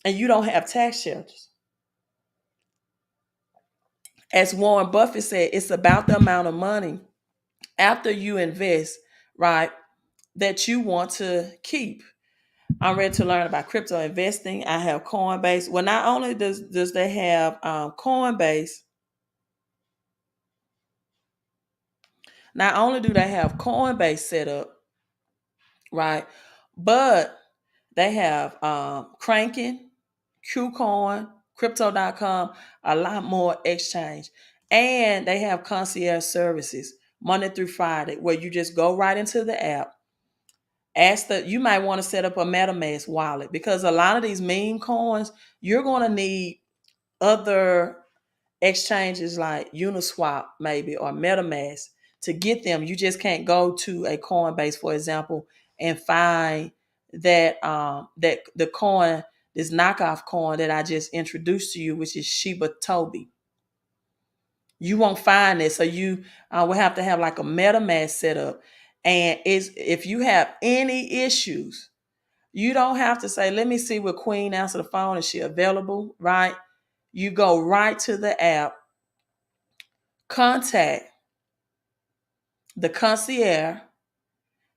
and you don't have tax shelters. As Warren Buffett said, it's about the amount of money after you invest, right, that you want to keep. I'm ready to learn about crypto investing. I have Coinbase. Well, not only does they have Coinbase, not only do they have Coinbase set up, right, but they have Kraken, KuCoin, Crypto.com, a lot more exchange. And they have concierge services Monday through Friday, where you just go right into the app. You might want to set up a MetaMask wallet, because a lot of these meme coins, you're going to need other exchanges like Uniswap maybe, or MetaMask to get them. You just can't go to a Coinbase, for example, and find that the coin, this knockoff coin that I just introduced to you, which is Shiba Tobi. You won't find it. So you will have to have like a MetaMask set up. And if you have any issues, you don't have to say, let me see what Queen answer the phone. Is she available? Right? You go right to the app, contact the concierge,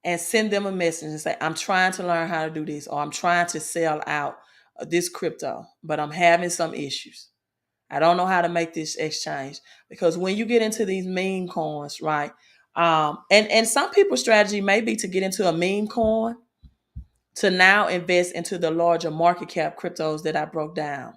and send them a message and say, I'm trying to learn how to do this, or I'm trying to sell out this crypto, but I'm having some issues. I don't know how to make this exchange. Because when you get into these meme coins, right? And some people's strategy may be to get into a meme coin to now invest into the larger market cap cryptos that I broke down.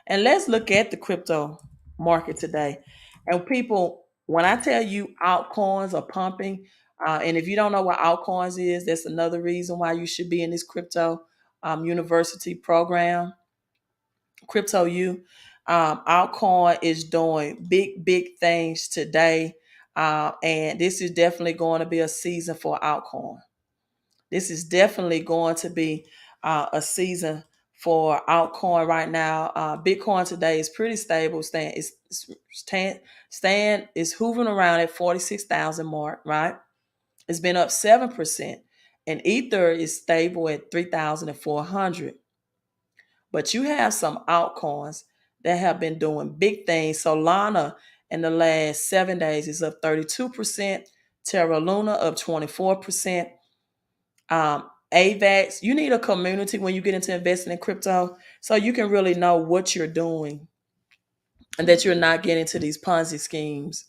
And let's look at the crypto market today. And people, when I tell you altcoins are pumping, and if you don't know what altcoins is, that's another reason why you should be in this crypto University program, Crypto U. Altcoin is doing big things today. And this is definitely going to be a season for Altcoin. This is definitely going to be a season for Altcoin right now. Bitcoin today is pretty stable. Staying is hovering around at 46,000 mark, right? It's been up 7%. And Ether is stable at 3,400. But you have some altcoins that have been doing big things. Solana in the last 7 days is up 32%. Terra Luna up 24%. AVAX, you need a community when you get into investing in crypto so you can really know what you're doing and that you're not getting into these Ponzi schemes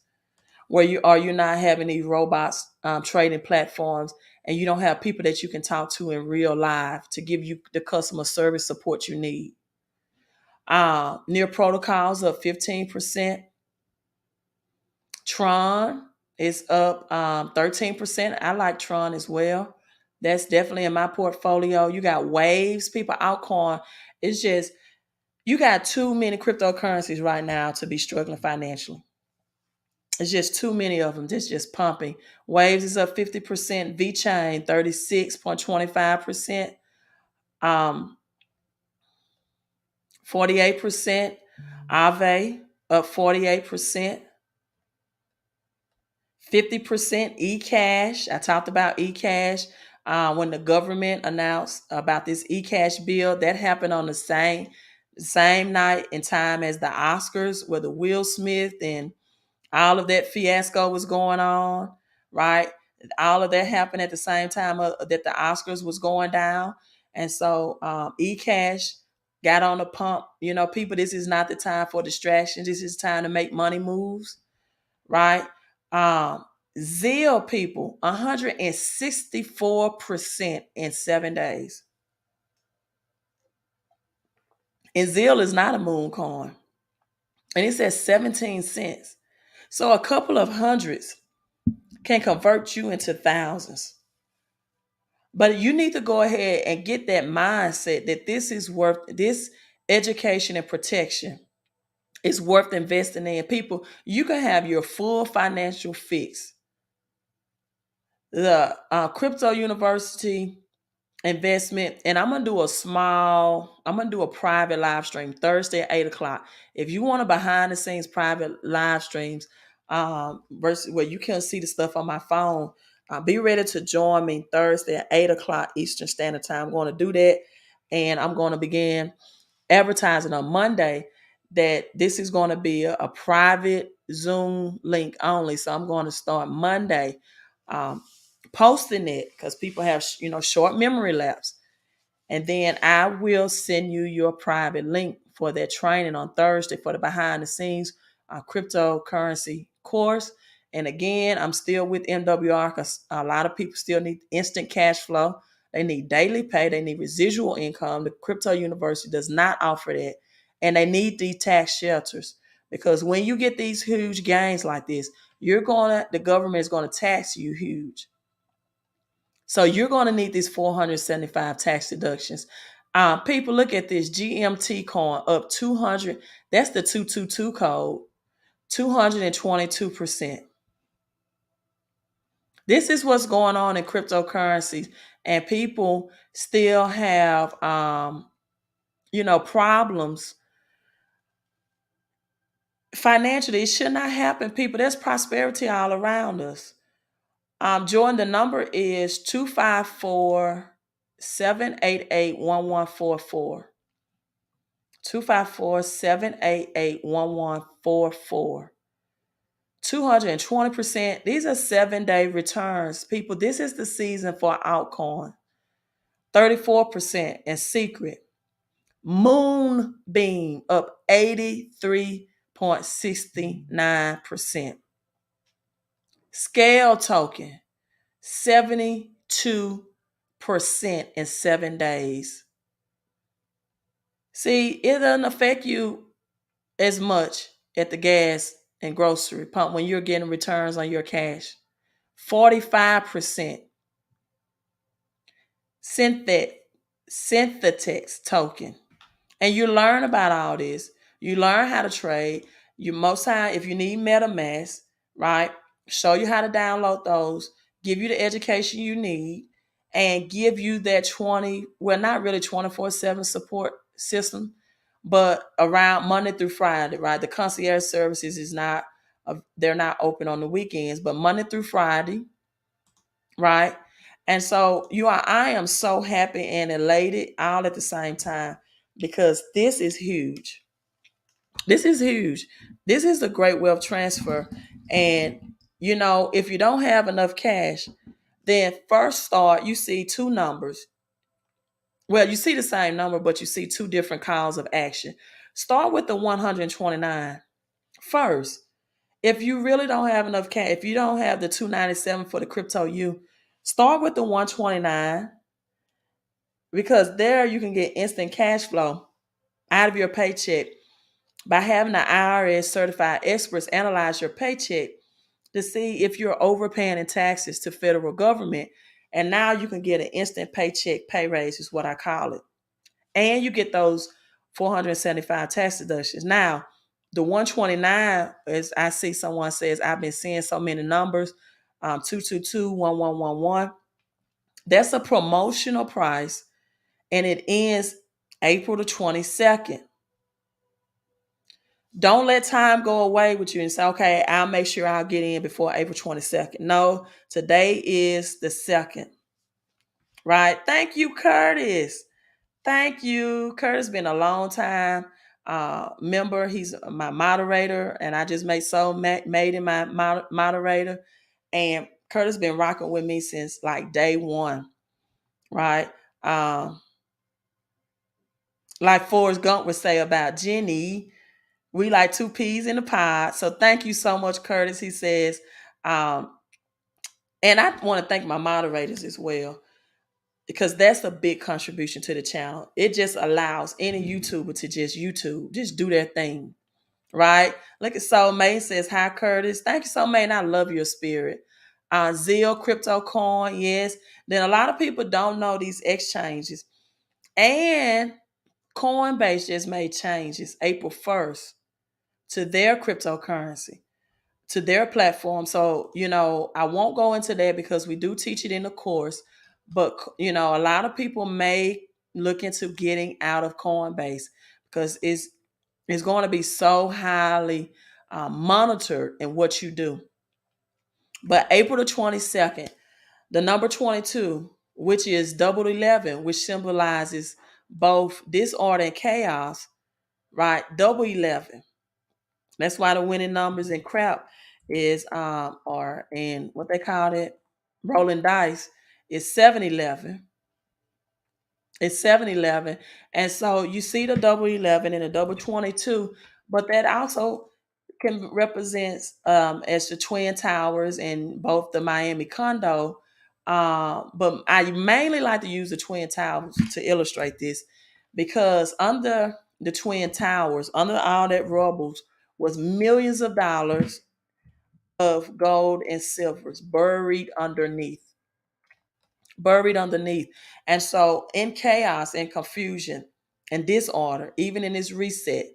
where you're not having these robots trading platforms and you don't have people that you can talk to in real life to give you the customer service support you need. Near protocols up 15%. Tron is up 13%. I like Tron as well. That's definitely in my portfolio. You got Waves, people, Altcoin. It's just, you got too many cryptocurrencies right now to be struggling financially. It's just too many of them. It's just pumping. Waves is up 50%. VeChain 36.25%. 48%. Aave up 48%. 50% eCash. I talked about eCash when the government announced about this eCash bill. That happened on the same night and time as the Oscars, where the Will Smith and all of that fiasco was going on, right? All of that happened at the same time that the Oscars was going down. And so eCash got on the pump. You know, people, this is not the time for distractions. This is time to make money moves, right? Zeal, people, 164% in 7 days. And Zeal is not a moon coin. And it says 17 cents. So a couple of hundreds can convert you into thousands. But you need to go ahead and get that mindset that this is worth, this education and protection is worth investing in. People, you can have your full financial fix. The Crypto University investment, and I'm gonna do a private live stream Thursday at 8 o'clock. If you want a behind the scenes private live streams, versus where you can see the stuff on my phone, be ready to join me Thursday at 8 o'clock Eastern Standard Time. I'm going to do that, and I'm going to begin advertising on Monday that this is going to be a private Zoom link only. So I'm going to start Monday posting it because people have short memory lapse, and then I will send you your private link for that training on Thursday for the behind the scenes cryptocurrency course. And again, I'm still with MWR because a lot of people still need instant cash flow. They need daily pay. They need residual income. The Crypto University does not offer that. And they need these tax shelters because when you get these huge gains like this, the government is going to tax you huge. So you're going to need these 475 tax deductions. People, look at this GMT coin up 200. That's the 222 code, 222%. This is what's going on in cryptocurrencies, and people still have, problems financially. It should not happen, people. There's prosperity all around us. Join, the number is 254-788-1144. 254-788-1144. 220%. These are 7-day returns. People, this is the season for altcoin. 34% in Secret. Moonbeam up 83.69%. Scale Token 72% in 7 days. See, it doesn't affect you as much at the gas and grocery pump when you're getting returns on your cash. 45%. Synthet Synthetex token. And you learn about all this. You learn how to trade. You most time, if you need MetaMask, right? Show you how to download those, give you the education you need, and give you that 20, well, not really 24/7 support system, but around Monday through Friday, right? The concierge services is not, they're not open on the weekends, but Monday through Friday, right? And so I am so happy and elated all at the same time because this is huge. This is huge. This is a great wealth transfer. And if you don't have enough cash, then first start, you see two numbers. Well, you see the same number, but you see two different calls of action. Start with the 129 first. If you really don't have enough cash, if you don't have the 297 for the crypto U, start with the 129 because there you can get instant cash flow out of your paycheck by having the IRS certified experts analyze your paycheck to see if you're overpaying in taxes to federal government. And now you can get an instant paycheck pay raise is what I call it. And you get those 475 tax deductions. Now, the 129, as I see someone says, I've been seeing so many numbers, 222-1111. That's a promotional price, and it ends April the 22nd. Don't let time go away with you and say, okay, I'll make sure I'll get in before April 22nd. No, today is the 2nd, right? Thank you, Curtis. Thank you. Curtis been a long time member. He's my moderator, and I just made him my moderator. And Curtis been rocking with me since like day one, right? Like Forrest Gump would say about Jenny, we like two peas in a pod. So thank you so much, Curtis. He says, and I want to thank my moderators as well, because that's a big contribution to the channel. It just allows any YouTuber to just do their thing, right? Look at Soul May says, hi, Curtis. Thank you, Soul May, and I love your spirit. Zeal Crypto Coin, yes. Then a lot of people don't know these exchanges. And Coinbase just made changes April 1st to their cryptocurrency, to their platform. So, I won't go into that because we do teach it in the course. But, a lot of people may look into getting out of Coinbase because it's going to be so highly monitored in what you do. But April the 22nd, the number 22, which is double 11, which symbolizes both disorder and chaos, right? Double 11. That's why the winning numbers in crap is or in what they call it, rolling dice, is 711. It's 711. And so you see the double 11 and the double 22, but that also can represent as the Twin Towers and both the Miami condo. But I mainly like to use the Twin Towers to illustrate this because under the Twin Towers, under all that rubble, was millions of dollars of gold and silvers buried underneath. And so in chaos and confusion and disorder, even in this reset,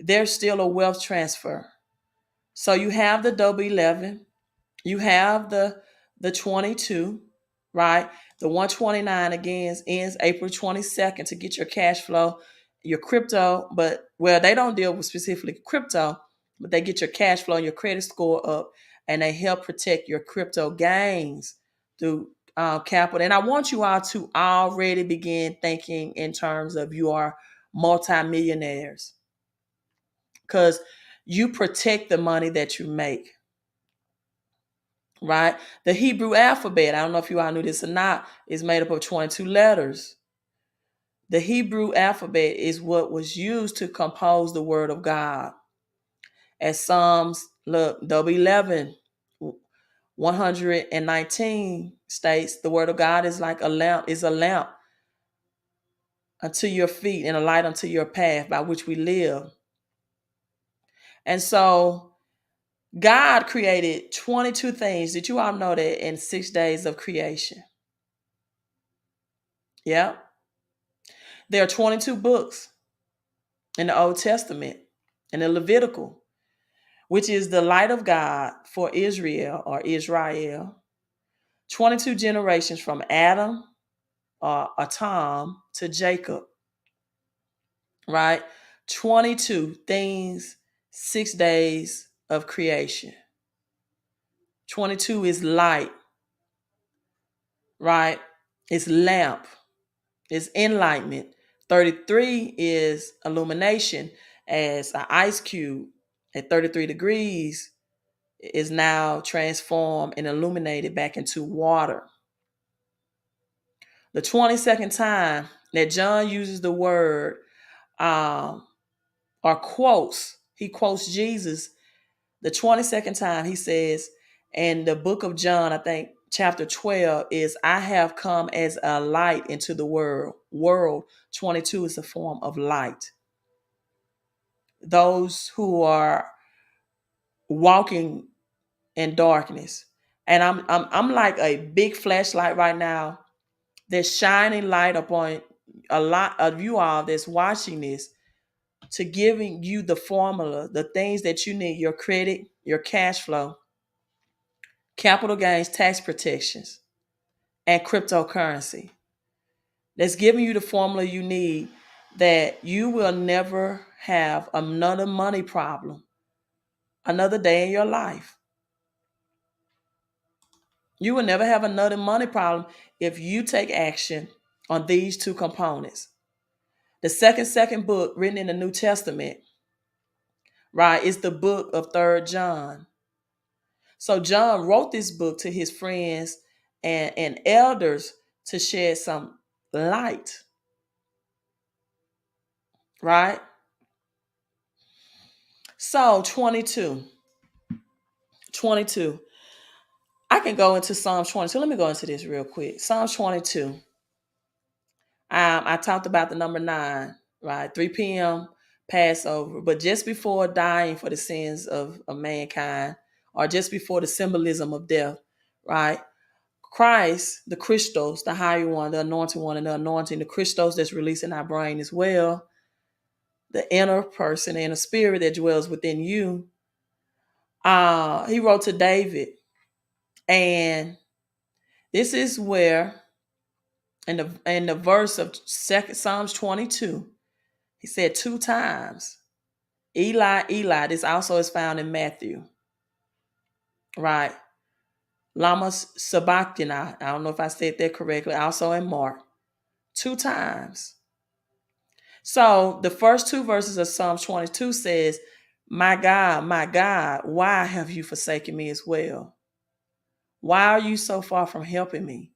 there's still a wealth transfer. So you have the double 11, you have the 22, right? The 129 again ends April 22nd to get your cash flow, your crypto, but they don't deal with specifically crypto, but they get your cash flow and your credit score up, and they help protect your crypto gains through capital. And I want you all to already begin thinking in terms of you are multimillionaires because you protect the money that you make. Right? The Hebrew alphabet, I don't know if you all knew this or not, is made up of 22 letters. The Hebrew alphabet is what was used to compose the word of God. As Psalms, look, double 11, 119 states, the word of God is like a lamp unto your feet and a light unto your path by which we live. And so God created 22 things. Did you all know that in 6 days of creation? Yeah. There are 22 books in the Old Testament, in the Levitical, which is the light of God for Israel or Israel. 22 generations from Adam or Atam to Jacob, right? 22 things, 6 days of creation. 22 is light, right? It's lamp, it's enlightenment. 33 is illumination, as an ice cube at 33 degrees is now transformed and illuminated back into water. The 22nd time that John uses the word or quotes, he quotes Jesus. The 22nd time he says, in the book of John, I think chapter 12 is, I have come as a light into the world. 22 is a form of light. Those who are walking in darkness. And I'm like a big flashlight right now that's shining light upon a lot of you all that's watching this, to giving you the formula, the things that you need, your credit, your cash flow, capital gains, tax protections, and cryptocurrency. That's giving you the formula you need, that you will never have another money problem another day in your life. You will never have another money problem if you take action on these two components. The second book written in the New Testament, right, is the book of 3rd John. So John wrote this book to his friends and elders to shed some light, right? So 22. I can go into Psalms 22. Let me go into this real quick. Psalms 22. I talked about the number 9, right? 3 p.m. Passover. But just before dying for the sins of mankind, or just before the symbolism of death, right? Christ, the Christos, the higher one, the anointed one, and the anointing, the Christos that's released in our brain as well, the inner person, the inner spirit that dwells within you. He wrote to David. And this is where, in the verse of Psalms 22, he said 2 times, Eli, Eli. This also is found in Matthew, right? Lama sabachthani. I don't know if I said that correctly. Also in Mark, 2 times. So the first 2 verses of Psalms 22 says, my God, why have you forsaken me as well? Why are you so far from helping me?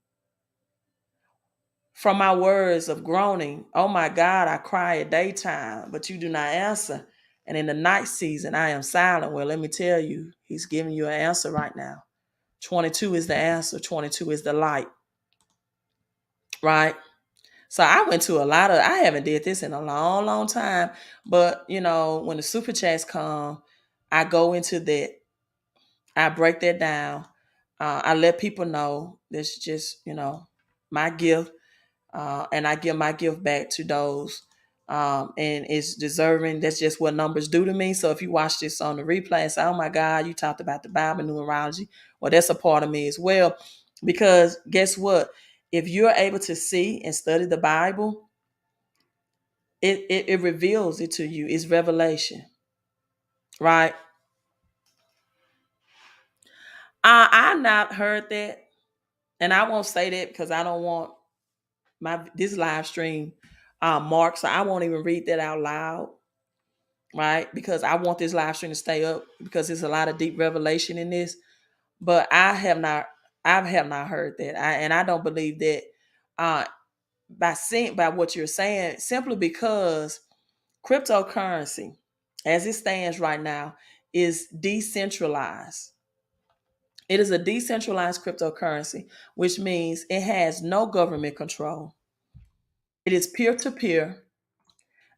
From my words of groaning, oh my God, I cry at daytime, but you do not answer. And in the night season, I am silent. Well, let me tell you, he's giving you an answer right now. 22 is the answer. 22 is the light, right? So I went to I haven't did this in a long, long time. But, when the super chats come, I go into that. I break that down. I let people know this is just, my gift. And I give my gift back to those. And it's deserving. That's just what numbers do to me. So if you watch this on the replay and say, oh my God, you talked about the Bible, numerology, well, that's a part of me as well. Because guess what? If you're able to see and study the Bible, it reveals it to you. It's revelation, right? I've not heard that. And I won't say that because I don't want this live stream marked. So I won't even read that out loud, right? Because I want this live stream to stay up because there's a lot of deep revelation in this. But I have not heard that. And I don't believe that by what you're saying, simply because cryptocurrency, as it stands right now, is decentralized. It is a decentralized cryptocurrency, which means it has no government control. It is peer-to-peer,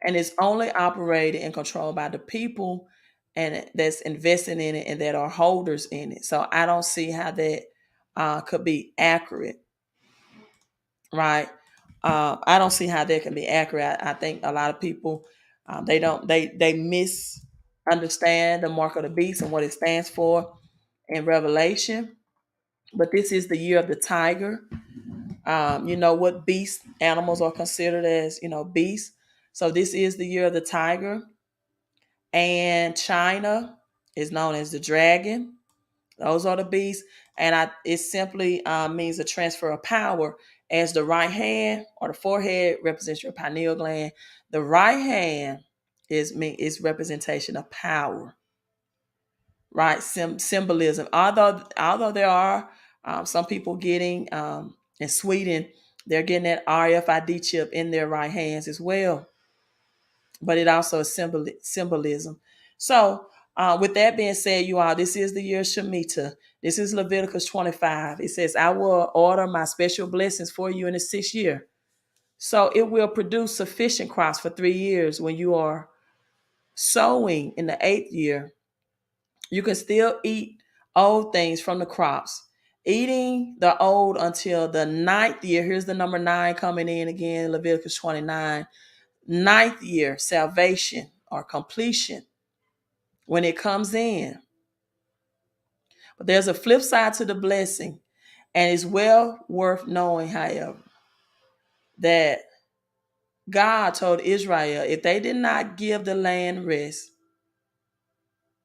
and it's only operated and controlled by the people and that's investing in it and that are holders in it. So I don't see how that could be accurate, right? I don't see how that can be accurate. I think a lot of people they misunderstand the mark of the beast and what it stands for in Revelation. But this is the year of the tiger. You know what beast animals are considered as, beasts. So this is the year of the tiger. And China is known as the dragon. Those are the beasts. And it simply means a transfer of power, as the right hand or the forehead represents your pineal gland. The right hand is representation of power, right? Symbolism. Although there are some people getting in Sweden, they're getting that RFID chip in their right hands as well. But it also is symbolism. So, with that being said, you all, this is the year of Shemitah. This is Leviticus 25. It says, I will order my special blessings for you in the 6th year. So it will produce sufficient crops for 3 years. When you are sowing in the 8th year, you can still eat old things from the crops. Eating the old until the 9th year. Here's the number 9 coming in again, Leviticus 29. 9th year, salvation or completion when it comes in. But there's a flip side to the blessing, and it's well worth knowing, however, that God told Israel if they did not give the land rest,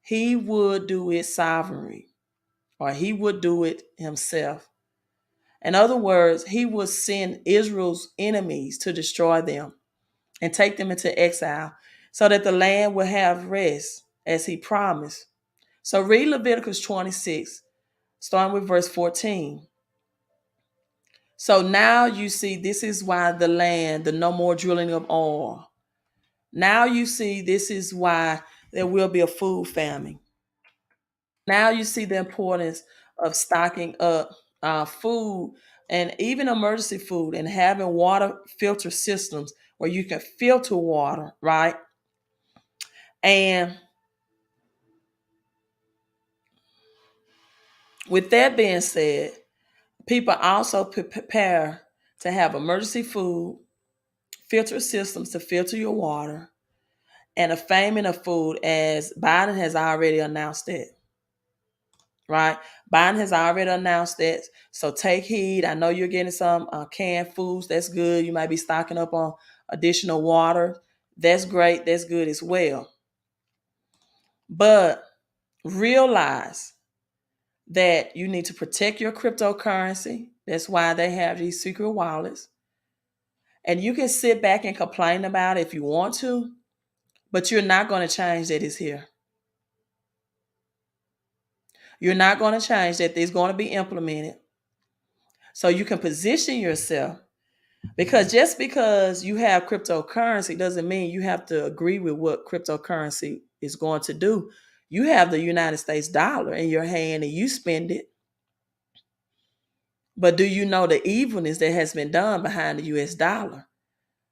he would do it sovereignly, or he would do it himself. In other words, he would send Israel's enemies to destroy them and take them into exile so that the land will have rest as he promised. So read Leviticus 26, starting with verse 14. So now you see, this is why the land, the no more drilling of oil. Now you see, this is why there will be a food famine. Now you see the importance of stocking up food and even emergency food and having water filter systems where you can filter water, right? And with that being said, people also prepare to have emergency food, filter systems to filter your water, and a famine of food, as Biden has already announced it. Right? Biden has already announced that. So take heed. I know you're getting some canned foods. That's good. You might be stocking up on additional water. That's great. That's good as well. But realize that you need to protect your cryptocurrency. That's why they have these secret wallets. And you can sit back and complain about it if you want to, but you're not going to change that it's here. You're not going to change that it's going to be implemented. So you can position yourself, because just because you have cryptocurrency doesn't mean you have to agree with what cryptocurrency is going to do. You have the United States dollar in your hand and you spend it. But do you know the evilness that has been done behind the US dollar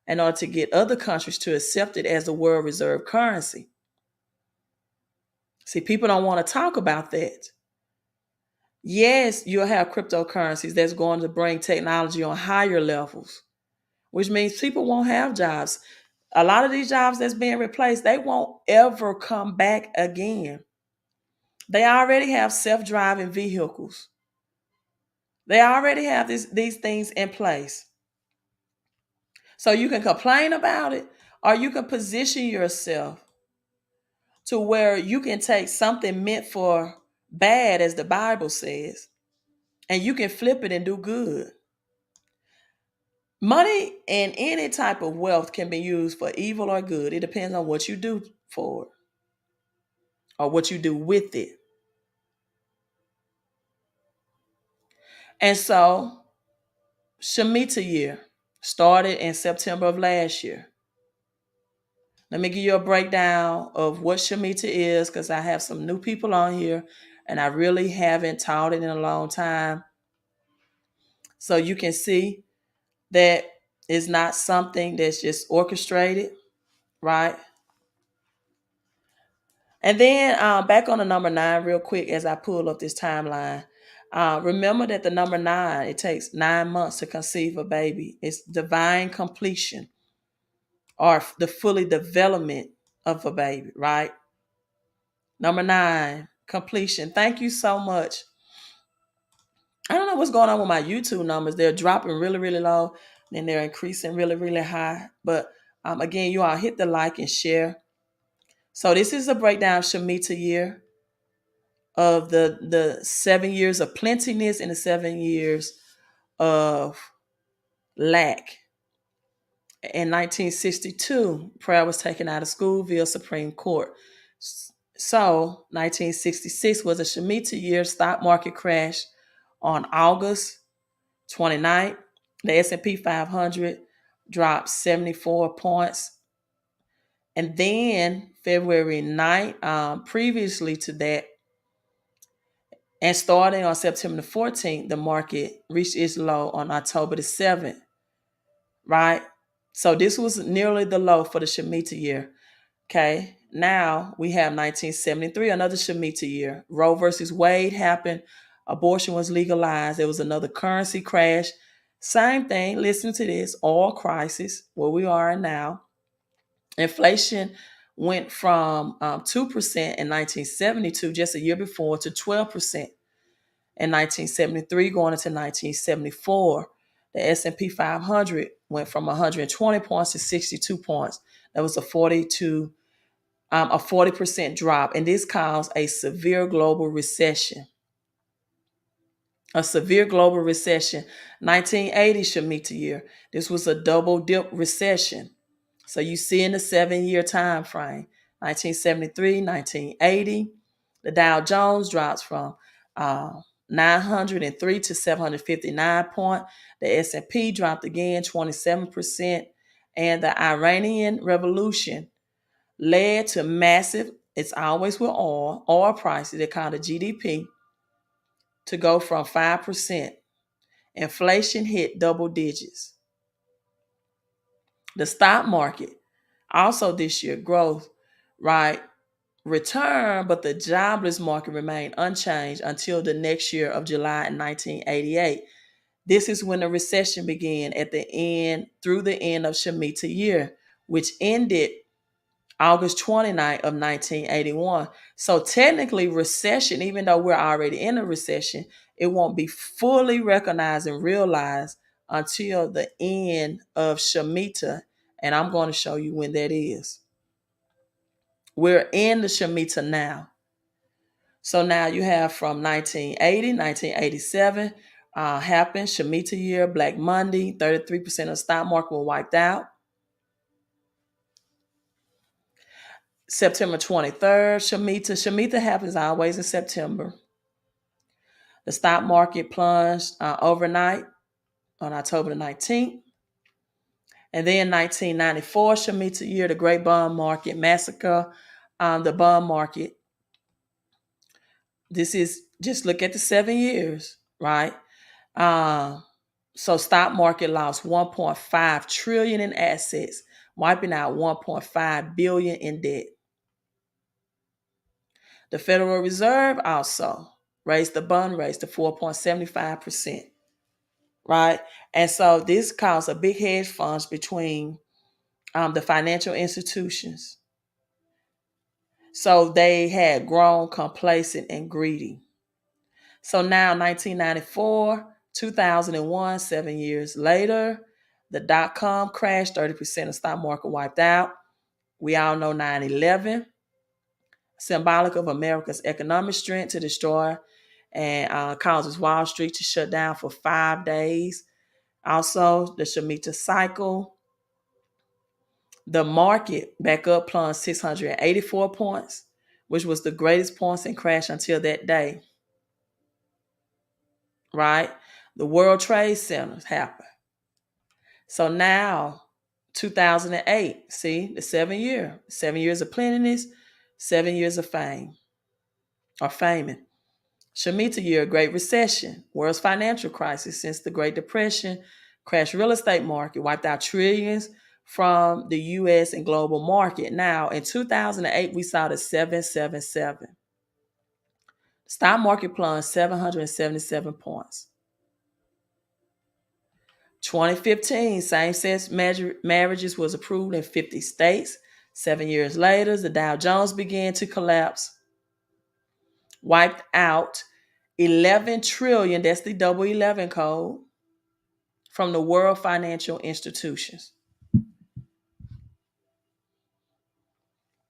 in order to get other countries to accept it as the world reserve currency? See, people don't want to talk about that. Yes, you'll have cryptocurrencies that's going to bring technology on higher levels, which means people won't have jobs. A lot of these jobs that's being replaced, they won't ever come back again. They already have self-driving vehicles. They already have these things in place. So you can complain about it, or you can position yourself to where you can take something meant for bad, as the Bible says, and you can flip it and do good. Money and any type of wealth can be used for evil or good. It depends on what you do for it or what you do with it. And so, Shemitah year started in September of last year. Let me give you a breakdown of what Shemitah is, because I have some new people on here and I really haven't taught it in a long time. So you can see that it's not something that's just orchestrated, right? And then back on the number 9 real quick as I pull up this timeline. Remember that the number 9, it takes 9 months to conceive a baby. It's divine completion or the fully development of a baby, right? Number 9, completion. Thank you so much. I don't know what's going on with my YouTube numbers. They're dropping really, really low, then they're increasing really, really high. But again, you all hit the like and share. So this is a breakdown of Shemitah year of the 7 years of plentiness and the 7 years of lack. In 1962, prayer was taken out of school via Supreme Court. So 1966 was a Shemitah year. Stock market crash on August 29th. The S&P 500 dropped 74 points. And then February 9th, previously to that, and starting on September the 14th, the market reached its low on October the 7th, right? So this was nearly the low for the Shemitah year. Okay, now we have 1973, another Shemitah year. Roe versus Wade happened. Abortion was legalized. There was another currency crash. Same thing, listen to this, oil crisis, where we are now. Inflation went from 2% in 1972, just a year before, to 12% in 1973, going into 1974. The S&P 500 went from 120 points to 62 points. That was a 40% drop, and this caused a severe global recession. A severe global recession. 1980 Shemitah year. This was a double dip recession. So you see in the 7-year time frame, 1973, 1980, the Dow Jones drops from 903 to 759 point. The S&P dropped again 27%, and the Iranian Revolution led to massive, it's always with oil prices, they call it GDP, to go from 5%. Inflation hit double digits. The stock market, also this year, growth, right, return, but the jobless market remained unchanged until the next year of July in 1988. This is when the recession began through the end of Shemitah year, which ended August 29th of 1981. So technically recession, even though we're already in a recession, it won't be fully recognized and realized until the end of Shemitah. And I'm going to show you when that is. We're in the Shemitah now. So now you have from 1980, 1987 happened, Shemitah year, Black Monday, 33% of the stock market were wiped out. September 23rd, Shemitah happens always in September. The stock market plunged overnight on October the 19th. And then 1994, Shemitah year, the Great Bond Market Massacre, the bond market. This is, just look at the 7 years, right? So stock market lost 1.5 trillion in assets, wiping out 1.5 billion in debt. The Federal Reserve also raised the bond rate to 4.75%, right? And so this caused a big hedge funds between the financial institutions. So they had grown complacent and greedy. So now 1994, 2001, 7 years later, the dot-com crash, 30% of stock market wiped out. We all know 9/11. Symbolic of America's economic strength to destroy and causes Wall Street to shut down for 5 days. Also, the Shemitah cycle. The market back up plunged 684 points, which was the greatest points in crash until that day. Right? The World Trade Centers happened. So now, 2008, see, the 7 years of plentiness, 7 years of fame, or famine. Shemitah year, Great Recession, world's financial crisis since the Great Depression, crashed real estate market, wiped out trillions from the U.S. and global market. Now, in 2008, we saw the 777. Stock market plunged 777 points. 2015, same-sex marriages was approved in 50 states. 7 years later, the Dow Jones began to collapse, wiped out 11 trillion, that's the double 11 code, from the world financial institutions.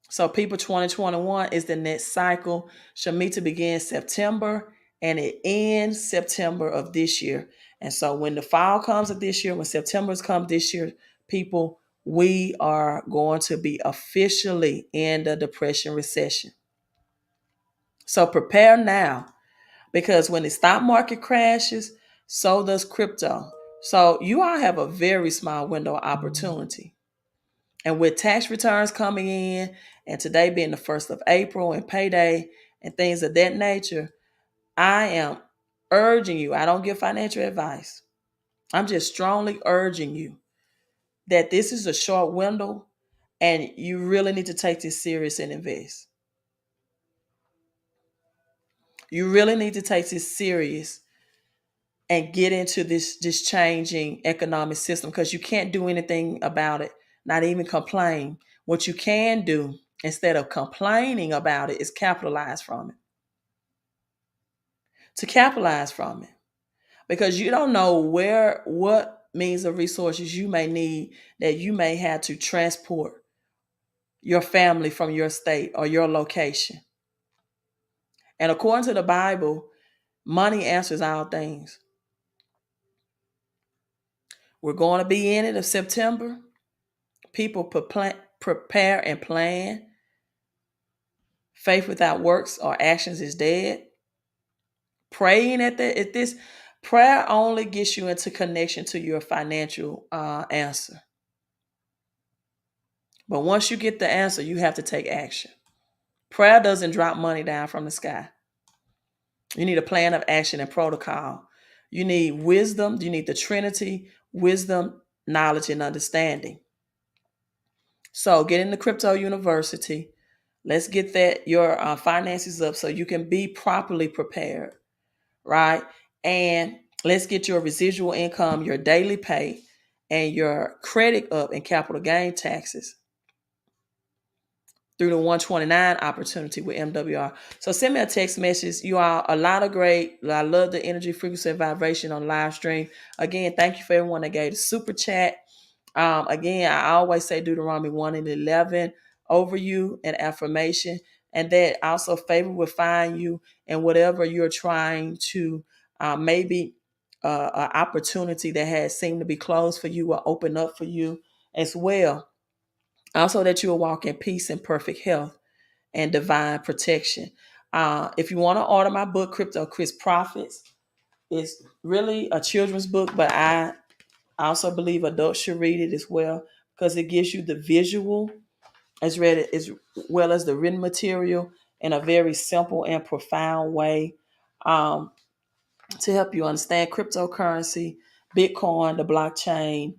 So people, 2021 is the next cycle. Shemitah begins September and it ends September of this year. And so when the fall comes of this year, when September's come this year, people, we are going to be officially in the depression recession. So prepare now, because when the stock market crashes, so does crypto. So you all have a very small window of opportunity. And with tax returns coming in, and today being the 1st of April and payday and things of that nature, I am urging you, I don't give financial advice. I'm just strongly urging you that this is a short window and you really need to take this serious and invest. You really need to take this serious and get into this changing economic system, because you can't do anything about it, not even complain. What you can do instead of complaining about it is capitalize from it. To capitalize from it. Because you don't know what means of resources you may need, that you may have to transport your family from your state or your location. And according to the Bible, money answers all things. We're going to be in it of September. People prepare and plan. Faith without works or actions is dead. Praying at this prayer only gets you into connection to your financial answer. But once you get the answer, you have to take action. Prayer doesn't drop money down from the sky. You need a plan of action and protocol. You need wisdom. You need the Trinity: wisdom, knowledge, and understanding. So get in the Crypto University. Let's get your finances up so you can be properly prepared, right? And let's get your residual income, your daily pay, and your credit up in capital gain taxes through the 129 opportunity with MWR. So send me a text message. You are a lot of great. I love the energy, frequency, and vibration on live stream. Again, thank you for everyone that gave the super chat. Again, I always say Deuteronomy 1:11 over you, an affirmation, and that also favor will find you in whatever you're trying to maybe an opportunity that has seemed to be closed for you will open up for you as well. Also, that you will walk in peace and perfect health and divine protection. If you want to order my book, Crypto Chris Profits, it's really a children's book, but I also believe adults should read it as well, because it gives you the visual as well as the written material in a very simple and profound way to help you understand cryptocurrency, Bitcoin, the blockchain,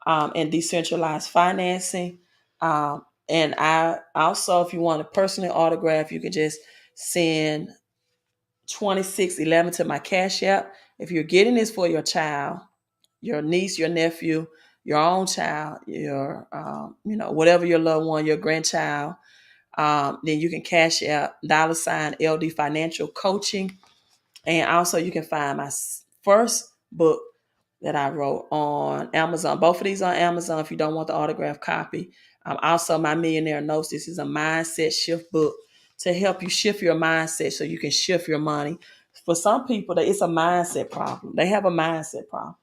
and decentralized financing. And I also, if you want a personal autograph, you can just send 2611 to my Cash App. If you're getting this for your child, your niece, your nephew, your own child, your whatever your loved one, your grandchild, then you can Cash App $LD Financial Coaching. And also you can find my first book that I wrote on Amazon. Both of these on Amazon if you don't want the autographed copy. Also, my Millionaire Notes. This is a mindset shift book to help you shift your mindset so you can shift your money. For some people, it's a mindset problem. They have a mindset problem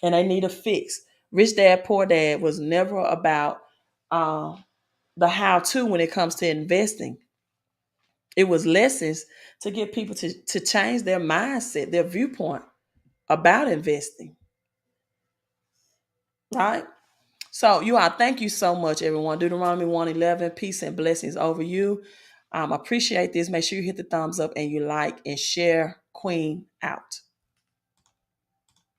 and they need a fix. Rich Dad, Poor Dad was never about the how-to when it comes to investing. It was lessons to get people to change their mindset, their viewpoint about investing. Right? So you all, thank you so much, everyone. Deuteronomy 1:11, peace and blessings over you. Appreciate this. Make sure you hit the thumbs up and you like and share. Queen out.